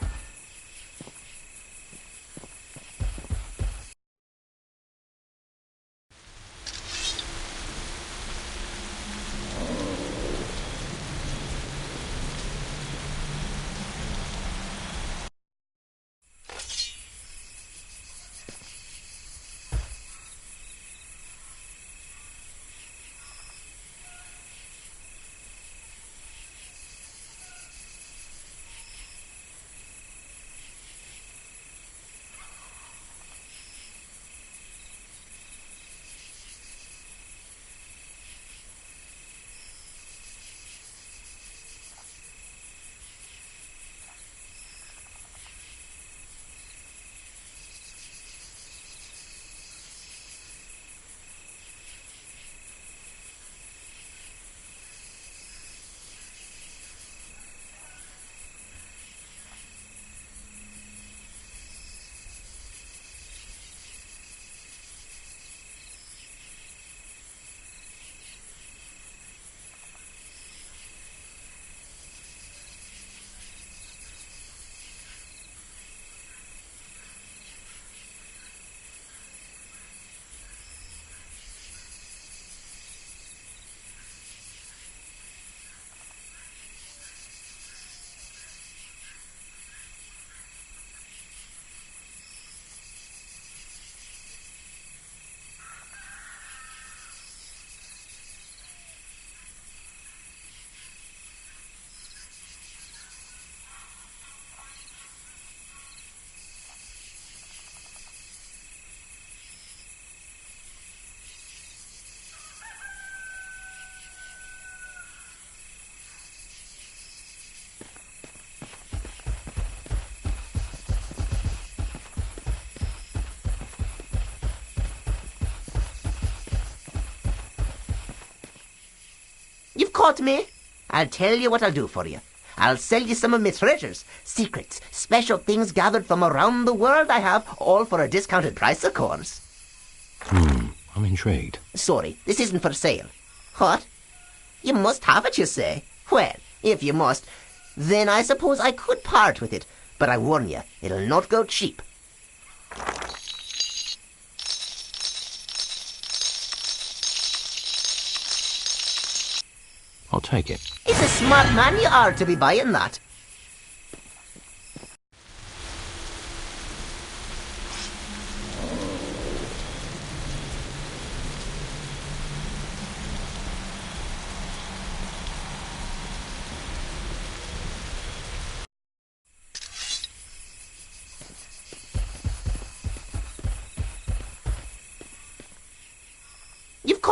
You've caught me. I'll tell you what I'll do for you. I'll sell you some of my treasures, secrets, special things gathered from around the world I have, all for a discounted price, of course. I'm intrigued. Sorry, this isn't for sale. What? You must have it, you say? Well, if you must, then I suppose I could part with it, but I warn you, it'll not go cheap. I'll take it. It's a smart man you are to be buying that.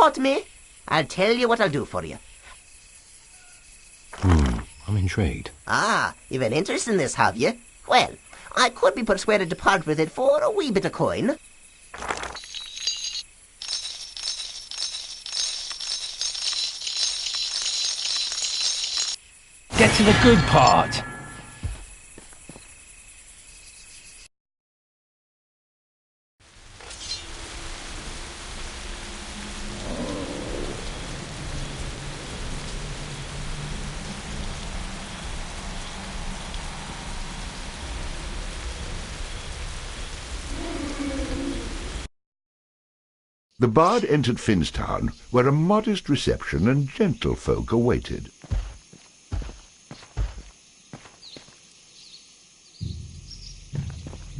caught me. I'll tell you what I'll do for you. I'm intrigued. Ah, you've an interest in this, have you? Well, I could be persuaded to part with it for a wee bit of coin. Get to the good part. The bard entered Finnstown, where a modest reception and gentlefolk awaited.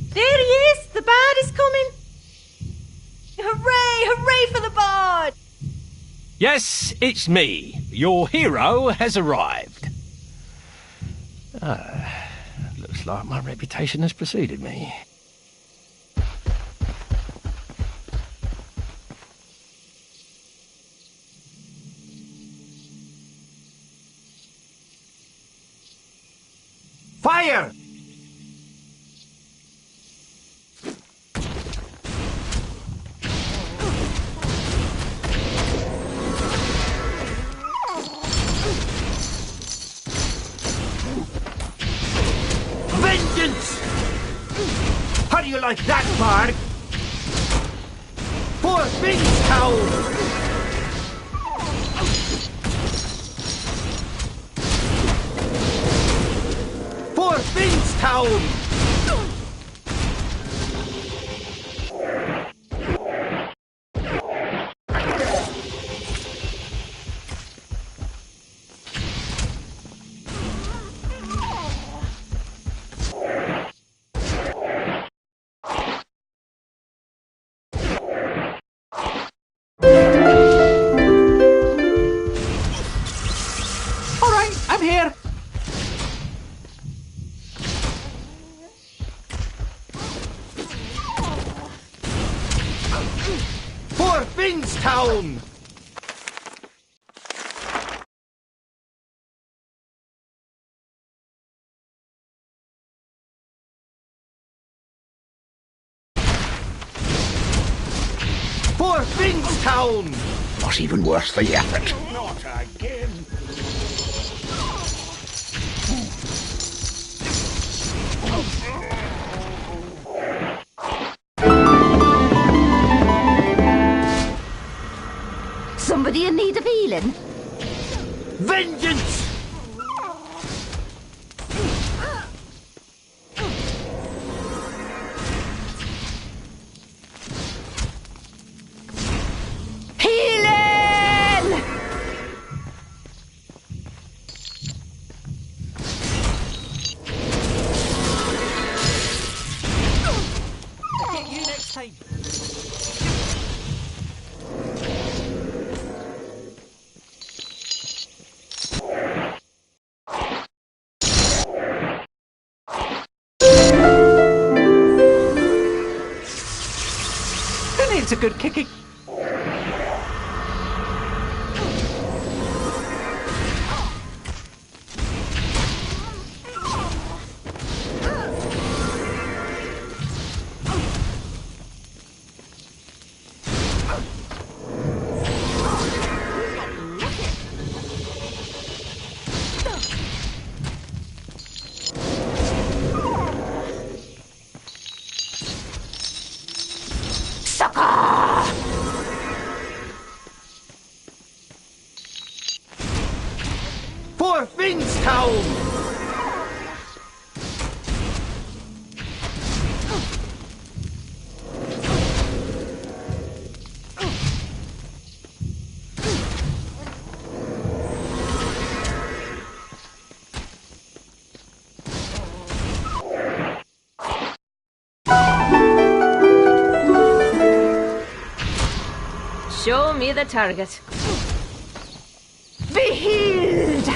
There he is! The bard is coming! Hooray! Hooray for the bard! Yes, it's me. Your hero has arrived. Looks like my reputation has preceded me. Fire! Vengeance! How do you like that, bard? For Finnstown! For Finnstown! All right, I'm here. For Finnstown! For Finnstown! Not even worth the effort. Not again. Somebody in need of healing? Vengeance! Healing! Get you next time. Who needs a good kicking? For Finnstown! Show me the target. Be healed!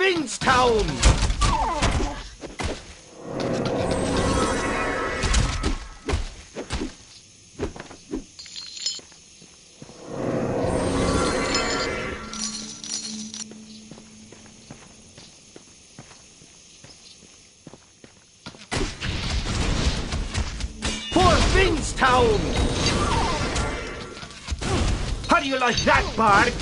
Finnstown! For Finnstown! How do you like that, Bard?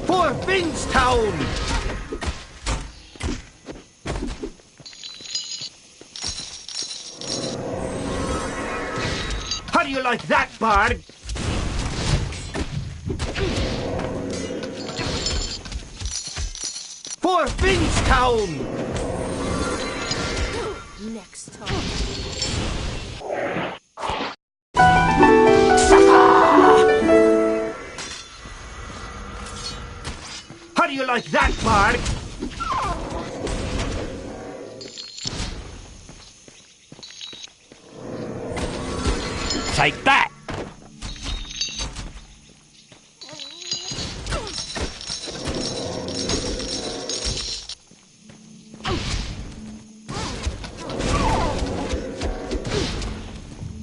For Finnstown! How do you like that, Bard? For Finnstown! Next time. How do you like that, Bard? Take that!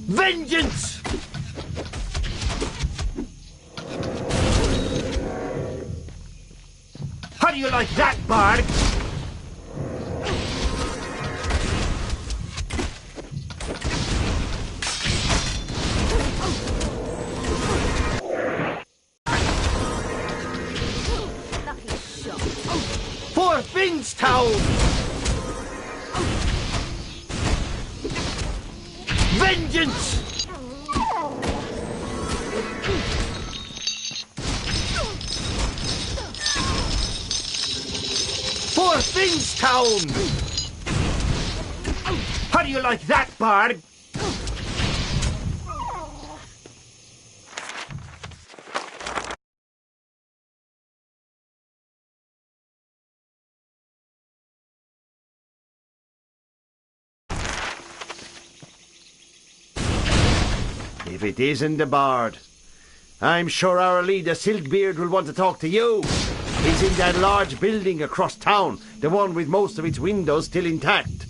Vengeance! How do you like that, Bard? For Finnstown! Vengeance! For Finnstown! How do you like that, Bard? If it isn't the Bard, I'm sure our leader Silkbeard will want to talk to you. He's in that large building across town, the one with most of its windows still intact.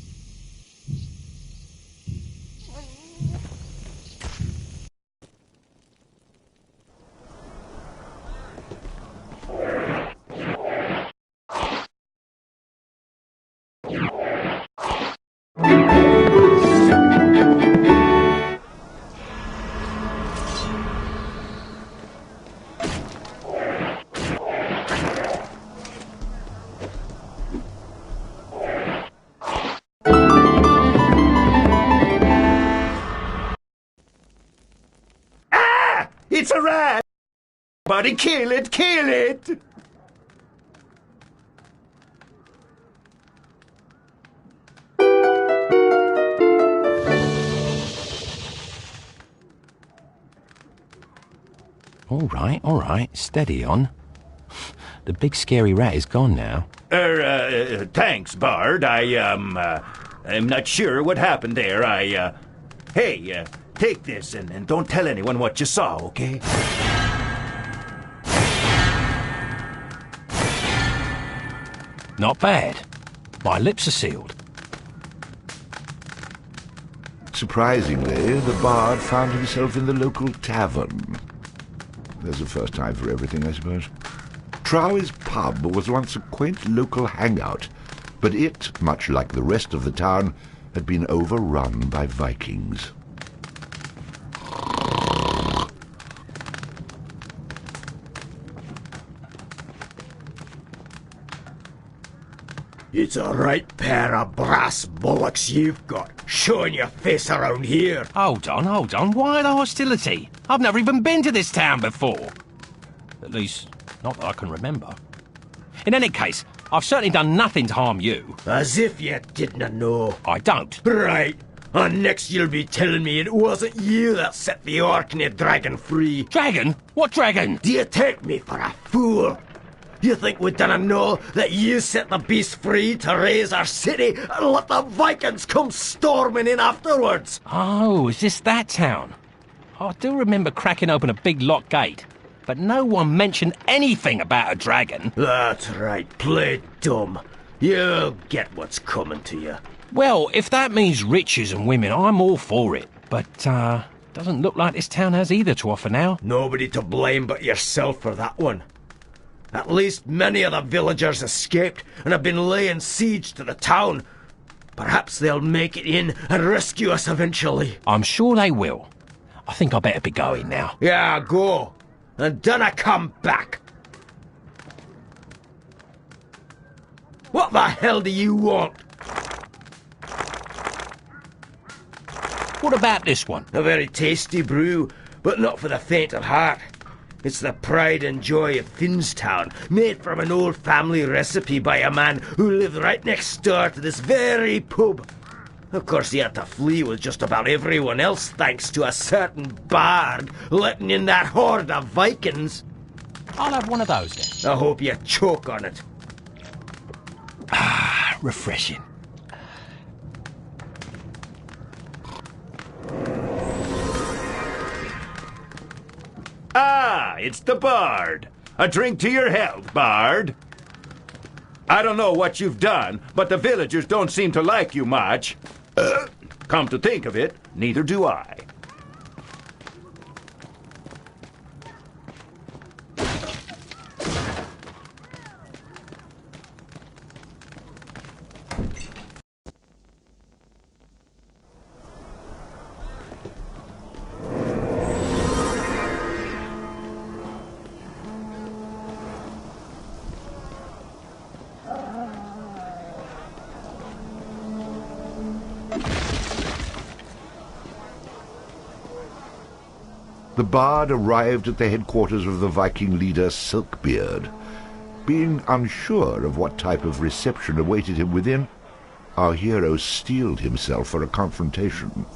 It's a rat! Buddy, kill it! Kill it! All right, steady on. The big scary rat is gone now. Thanks, Bard. I'm not sure what happened there. Hey, take this and don't tell anyone what you saw, okay? Not bad. My lips are sealed. Surprisingly, the Bard found himself in the local tavern. There's a first time for everything, I suppose. Trowey's pub was once a quaint local hangout, but it, much like the rest of the town, had been overrun by Vikings. It's a right pair of brass bollocks you've got, showing your face around here. Hold on. Why the hostility? I've never even been to this town before. At least, not that I can remember. In any case, I've certainly done nothing to harm you. As if you didn't know. I don't. Right. And next you'll be telling me it wasn't you that set the Orkney dragon free. Dragon? What dragon? Do you take me for a fool? You think we didn't know that you set the beast free to raise our city and let the Vikings come storming in afterwards? Oh, is this that town? I do remember cracking open a big locked gate, but no one mentioned anything about a dragon. That's right, play dumb. You'll get what's coming to you. Well, if that means riches and women, I'm all for it. But, doesn't look like this town has either to offer now. Nobody to blame but yourself for that one. At least many of the villagers escaped and have been laying siege to the town. Perhaps they'll make it in and rescue us eventually. I'm sure they will. I think I better be going now. Yeah, go. And dinna come back. What the hell do you want? What about this one? A very tasty brew, but not for the faint of heart. It's the pride and joy of Finstown, made from an old family recipe by a man who lived right next door to this very pub. Of course, he had to flee with just about everyone else thanks to a certain bard letting in that horde of Vikings. I'll have one of those then. I hope you choke on it. Ah, refreshing. Ah, it's the Bard. A drink to your health, Bard. I don't know what you've done, but the villagers don't seem to like you much. Come to think of it, neither do I. The Bard arrived at the headquarters of the Viking leader Silkbeard. Being unsure of what type of reception awaited him within, our hero steeled himself for a confrontation.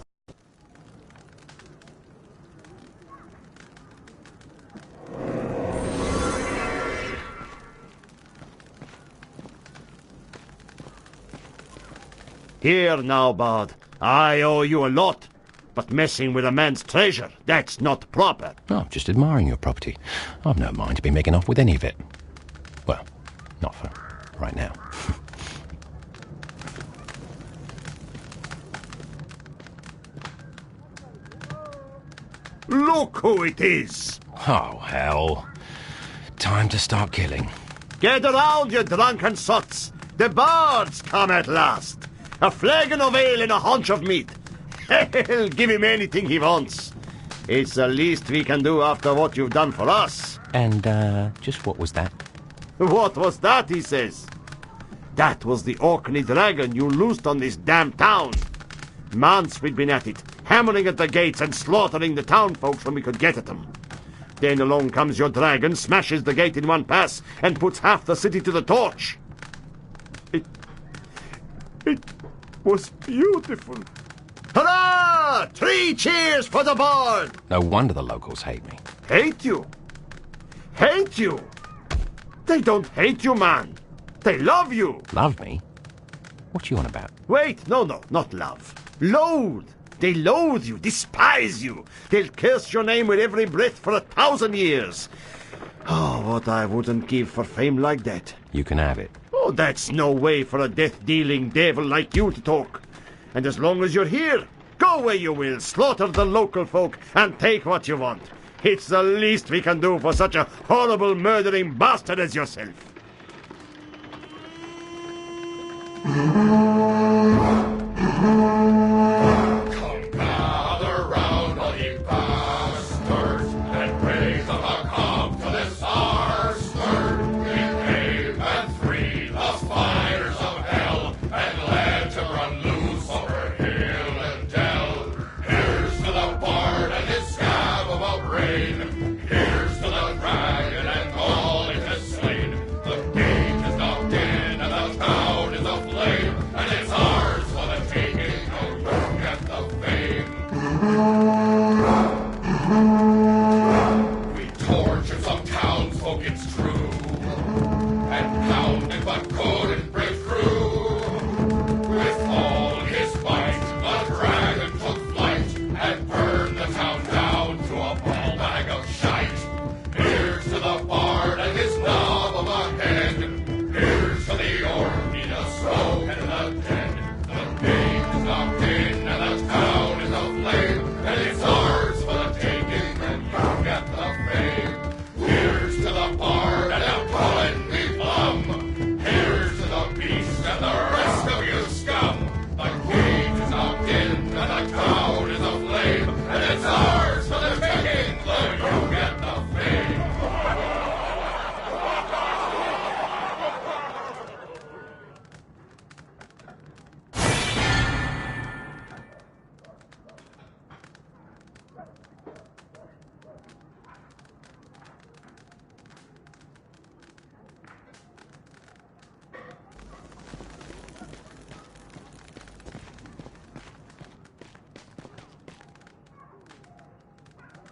Here now, Bard. I owe you a lot. But messing with a man's treasure, that's not proper. Oh, I'm just admiring your property. I've no mind to be making off with any of it. Well, not for right now. Look who it is! Oh, hell. Time to start killing. Get around, you drunken sots! The Bard's come at last! A flagon of ale and a haunch of meat. Hell, give him anything he wants. It's the least we can do after what you've done for us. And, just what was that? What was that, he says? That was the Orkney dragon you loosed on this damn town. Months we'd been at it, hammering at the gates and slaughtering the town folks when we could get at them. Then along comes your dragon, smashes the gate in one pass, and puts half the city to the torch. It was beautiful. Hurrah! 3 cheers for the Bard! No wonder the locals hate me. Hate you? Hate you? They don't hate you, man. They love you. Love me? What you on about? Wait, no, not love. Loathe. They loathe you, despise you. They'll curse your name with every breath for 1,000 years. Oh, what I wouldn't give for fame like that. You can have it. Oh, that's no way for a death-dealing devil like you to talk. And as long as you're here, go where you will, slaughter the local folk, and take what you want. It's the least we can do for such a horrible murdering bastard as yourself. Come gather round, all ye bastards, and praise of a come to this our stern. We came and freed the spiders of hell, and let them run loose over hill and dell. Here's to the Bard and his scab of a brain. Here's to the dragon and all it has slain. The gate is now dead and the town is aflame, and it's ours for the taking. Oh, look at the fame. We tortured some townsfolk, it's true, and pounded but couldn't break through. With all his might, the dragon took flight and burned the town down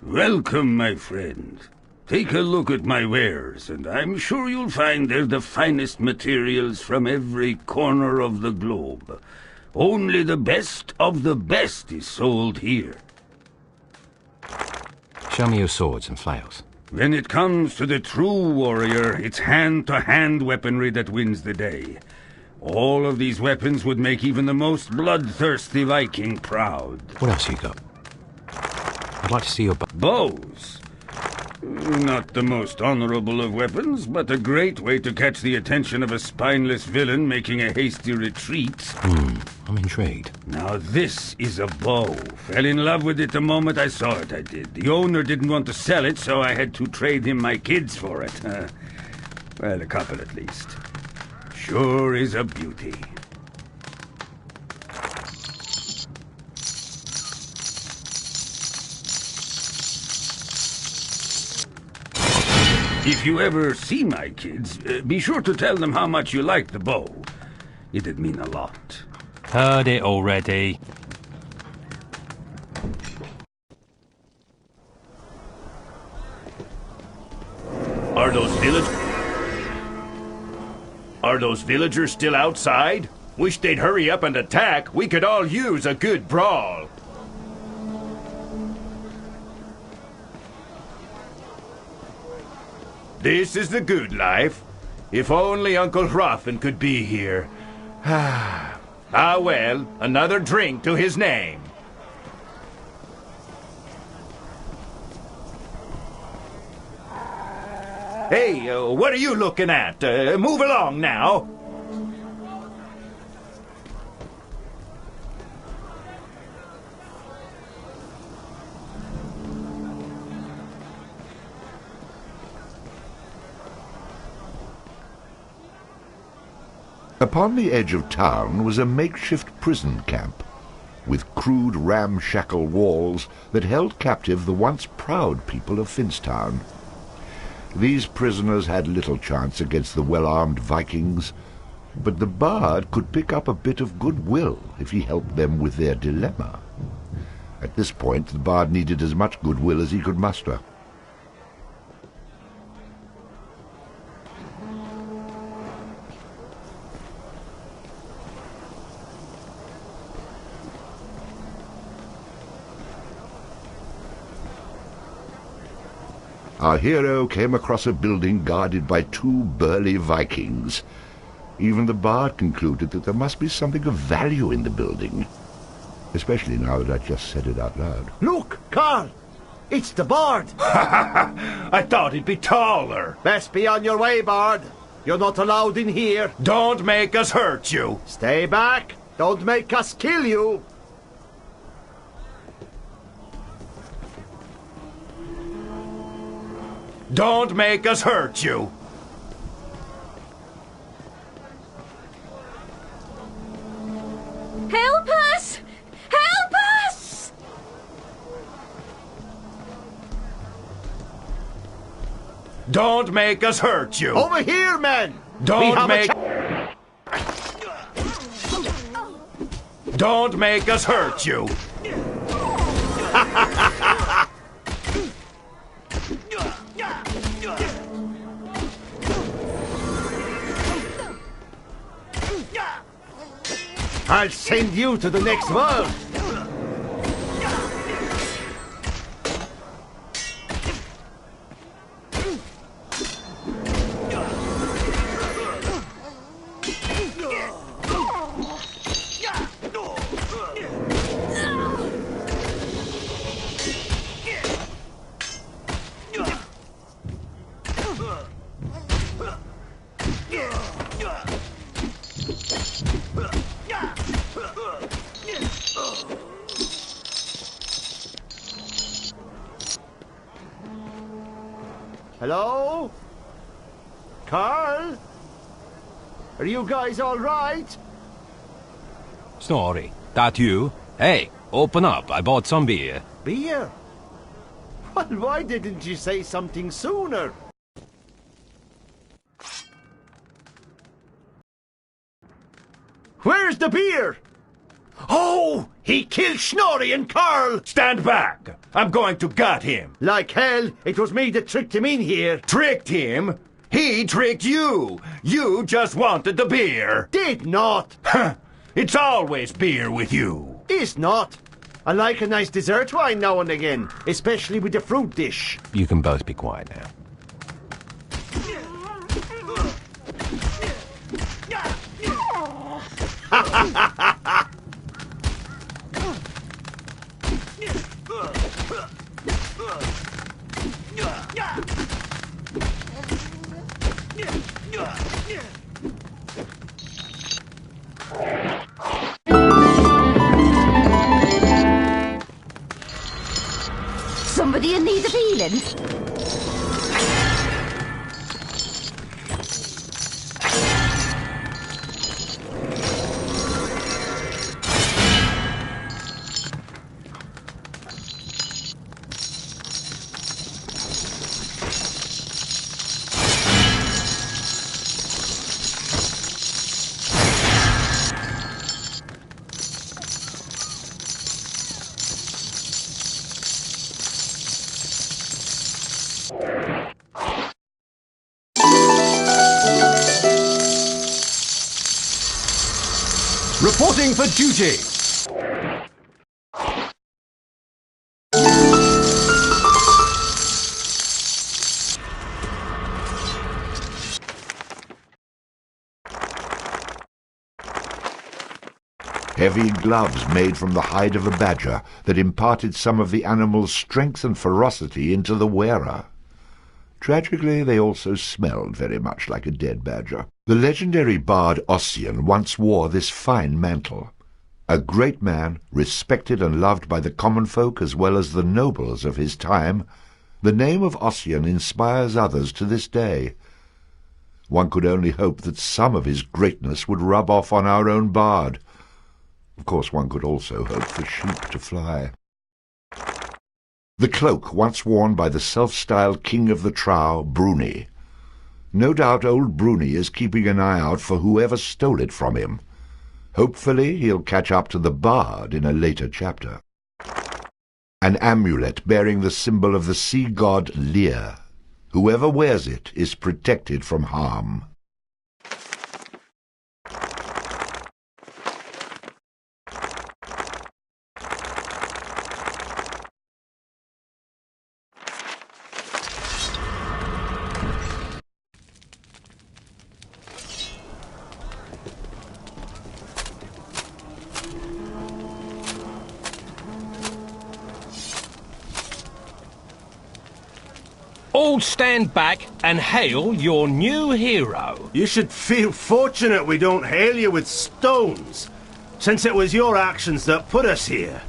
Welcome, my friend. Take a look at my wares, and I'm sure you'll find they're the finest materials from every corner of the globe. Only the best of the best is sold here. Show me your swords and flails. When it comes to the true warrior, it's hand-to-hand weaponry that wins the day. All of these weapons would make even the most bloodthirsty Viking proud. What else you got? I'd like to see your bows. Not the most honorable of weapons, but a great way to catch the attention of a spineless villain making a hasty retreat. I'm intrigued. Now this is a bow. Fell in love with it the moment I saw it, I did. The owner didn't want to sell it, so I had to trade him my kids for it. Well, a couple at least. Sure is a beauty. If you ever see my kids, be sure to tell them how much you like the bow. It'd mean a lot. Heard it already. Are those villagers still outside? Wish they'd hurry up and attack. We could all use a good brawl. This is the good life. If only Uncle Hrothgar could be here. Ah, well, another drink to his name. Hey, what are you looking at? Move along now. Upon the edge of town was a makeshift prison camp, with crude ramshackle walls that held captive the once proud people of Finstown. These prisoners had little chance against the well-armed Vikings, but the bard could pick up a bit of goodwill if he helped them with their dilemma. At this point, the bard needed as much goodwill as he could muster. Our hero came across a building guarded by two burly Vikings. Even the bard concluded that there must be something of value in the building, especially now that I just said it out loud. Look, Carl! It's the bard! I thought he'd be taller. Best be on your way, bard. You're not allowed in here. Don't make us hurt you. Stay back. Don't make us kill you. Don't make us hurt you. Help us! Help us! Don't make us hurt you. Over here, men! Don't make us hurt you. I'll send you to the next world. Hello? Carl? Are you guys all right? Snorri, that you? Hey, open up. I bought some beer. Beer? Well, why didn't you say something sooner? Where's the beer? Oh! He killed Snorri and Carl! Stand back! I'm going to gut him. Like hell, it was me that tricked him in here. Tricked him? He tricked you. You just wanted the beer. Did not. It's always beer with you. Is not. I like a nice dessert wine now and again, especially with the fruit dish. You can both be quiet now. Somebody in need of healing? Reporting for duty. Heavy gloves made from the hide of a badger that imparted some of the animal's strength and ferocity into the wearer. Tragically, they also smelled very much like a dead badger. The legendary bard Ossian once wore this fine mantle. A great man, respected and loved by the common folk as well as the nobles of his time, the name of Ossian inspires others to this day. One could only hope that some of his greatness would rub off on our own bard. Of course, one could also hope for sheep to fly. The cloak once worn by the self-styled king of the Trow, Bruni. No doubt old Bruni is keeping an eye out for whoever stole it from him. Hopefully he'll catch up to the bard in a later chapter. An amulet bearing the symbol of the sea god Lear. Whoever wears it is protected from harm. All stand back and hail your new hero. You should feel fortunate we don't hail you with stones, since it was your actions that put us here.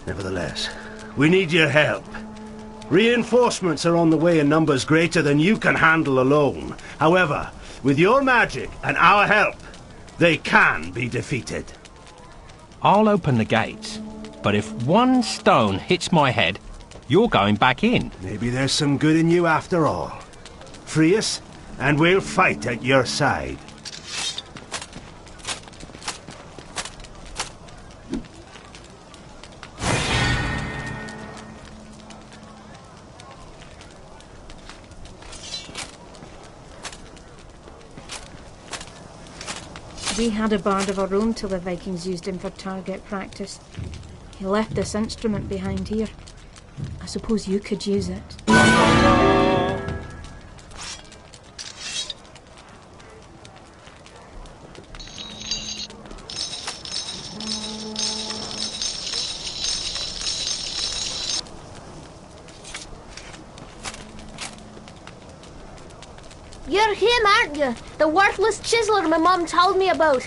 Nevertheless, we need your help. Reinforcements are on the way in numbers greater than you can handle alone. However, with your magic and our help, they can be defeated. I'll open the gates, but if one stone hits my head, you're going back in. Maybe there's some good in you after all. Free us, and we'll fight at your side. We had a bard of our own till the Vikings used him for target practice. He left this instrument behind here. I suppose you could use it. You're him, aren't you? The worthless chiseler my mum told me about.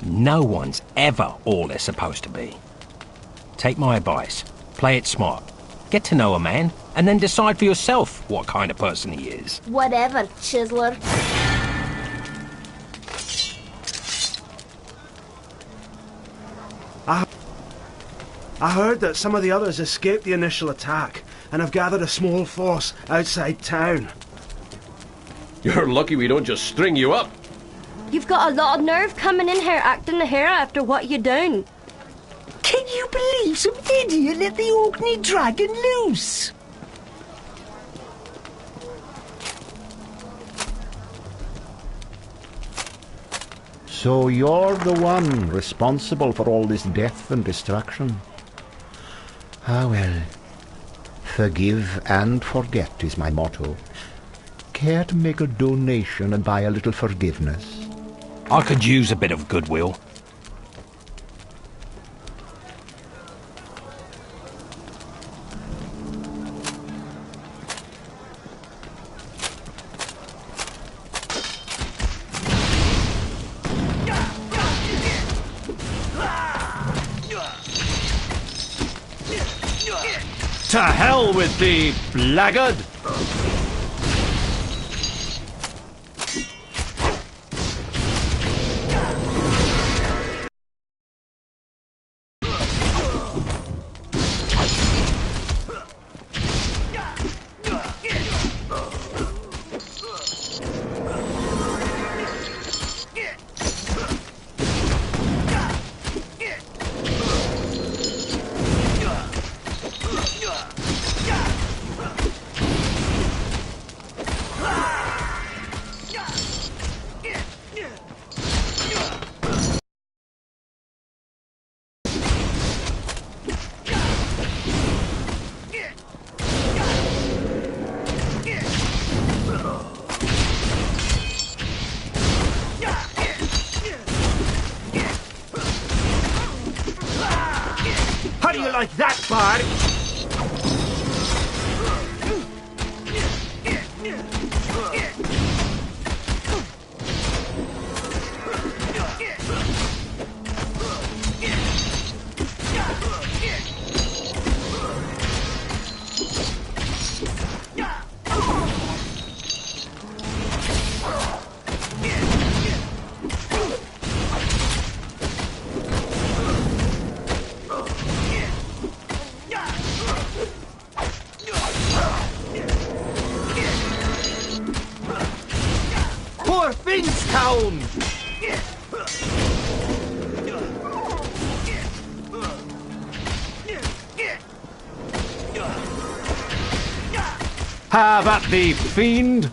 No one's ever all they're supposed to be. Take my advice. Play it smart. Get to know a man, and then decide for yourself what kind of person he is. Whatever, chiseler. I heard that some of the others escaped the initial attack, and have gathered a small force outside town. You're lucky we don't just string you up. You've got a lot of nerve coming in here acting the hero after what you done. Can you believe some idiot let the Orkney dragon loose? So you're the one responsible for all this death and destruction. Ah well, forgive and forget is my motto. Care to make a donation and buy a little forgiveness? I could use a bit of goodwill. To hell with thee, blackguard! How do you like that, Bard? Poor Finstown! Have at thee, fiend!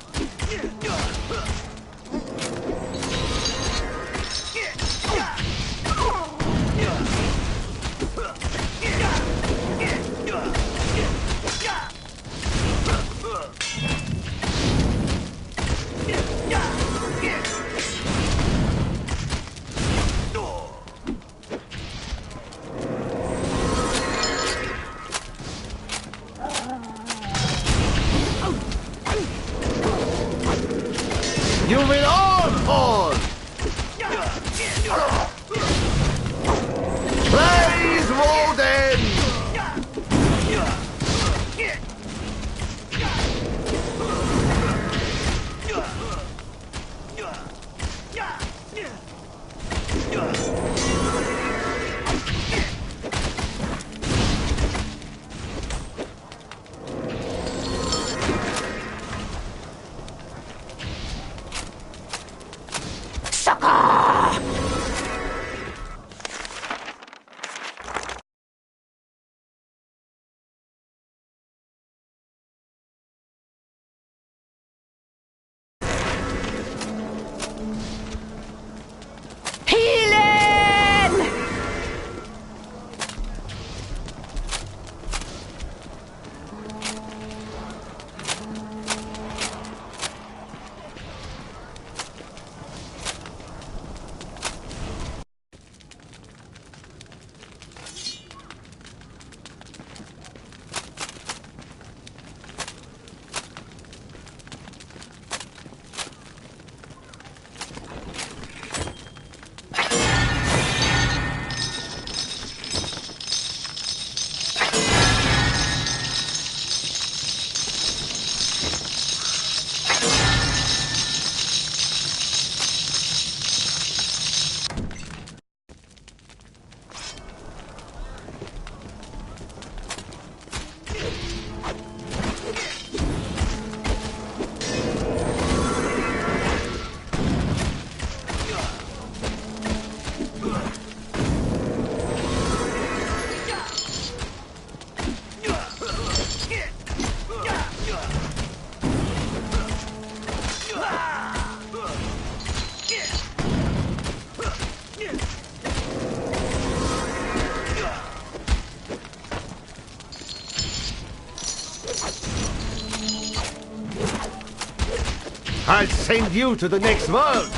I'll send you to the next world.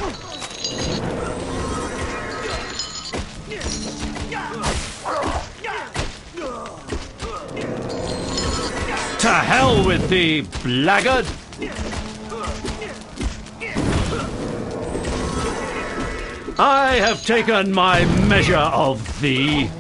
To hell with thee, blackguard! I have taken my measure of thee.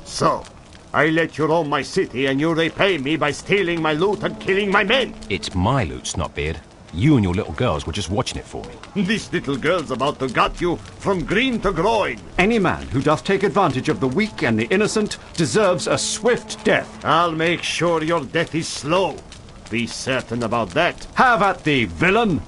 So, I let you roam my city and you repay me by stealing my loot and killing my men. It's my loot, Snotbeard. You and your little girls were just watching it for me. This little girl's about to gut you from green to groin. Any man who doth take advantage of the weak and the innocent deserves a swift death. I'll make sure your death is slow. Be certain about that. Have at thee, villain!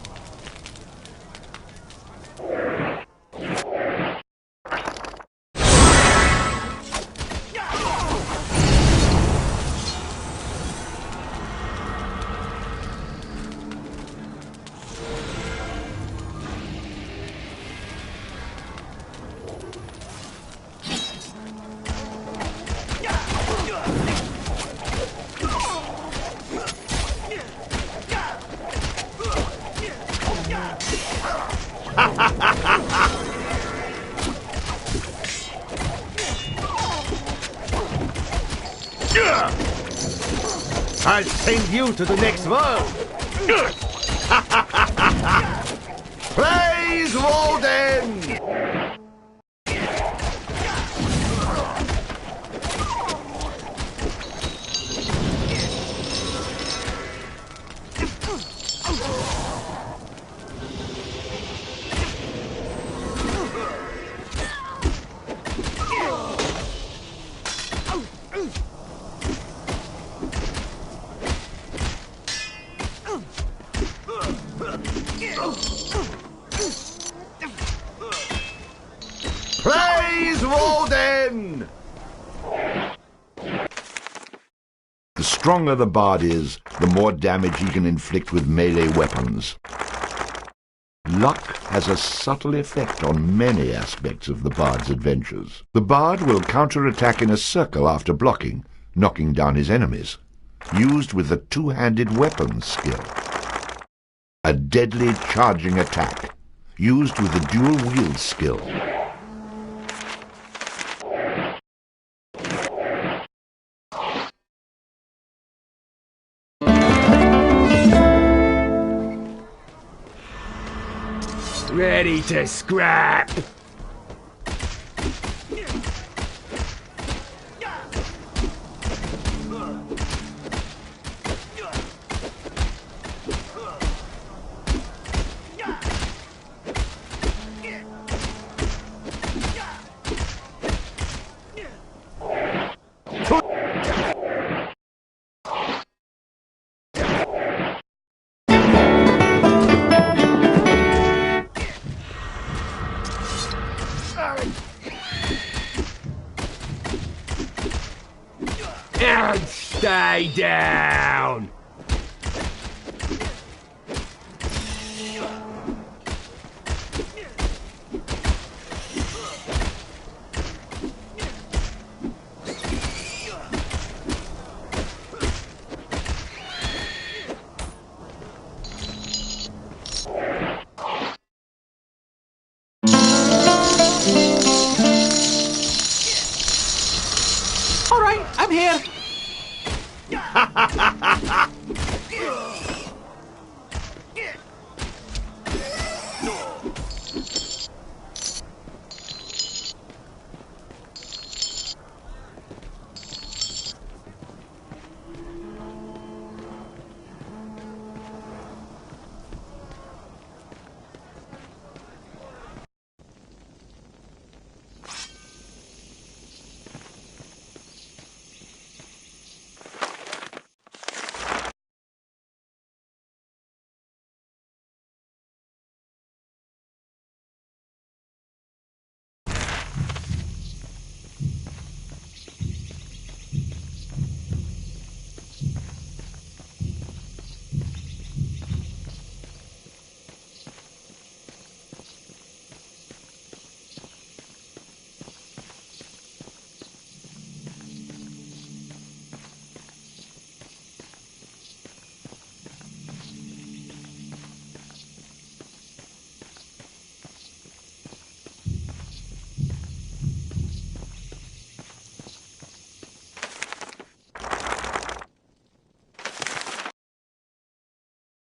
I'll send you to the next world. Praise Woden! Praise Woden! The stronger the bard is, the more damage he can inflict with melee weapons. Luck has a subtle effect on many aspects of the bard's adventures. The bard will counterattack in a circle after blocking, knocking down his enemies, used with the two-handed weapons skill. A deadly charging attack, used with the dual-wield skill. Ready to scrap! And stay down!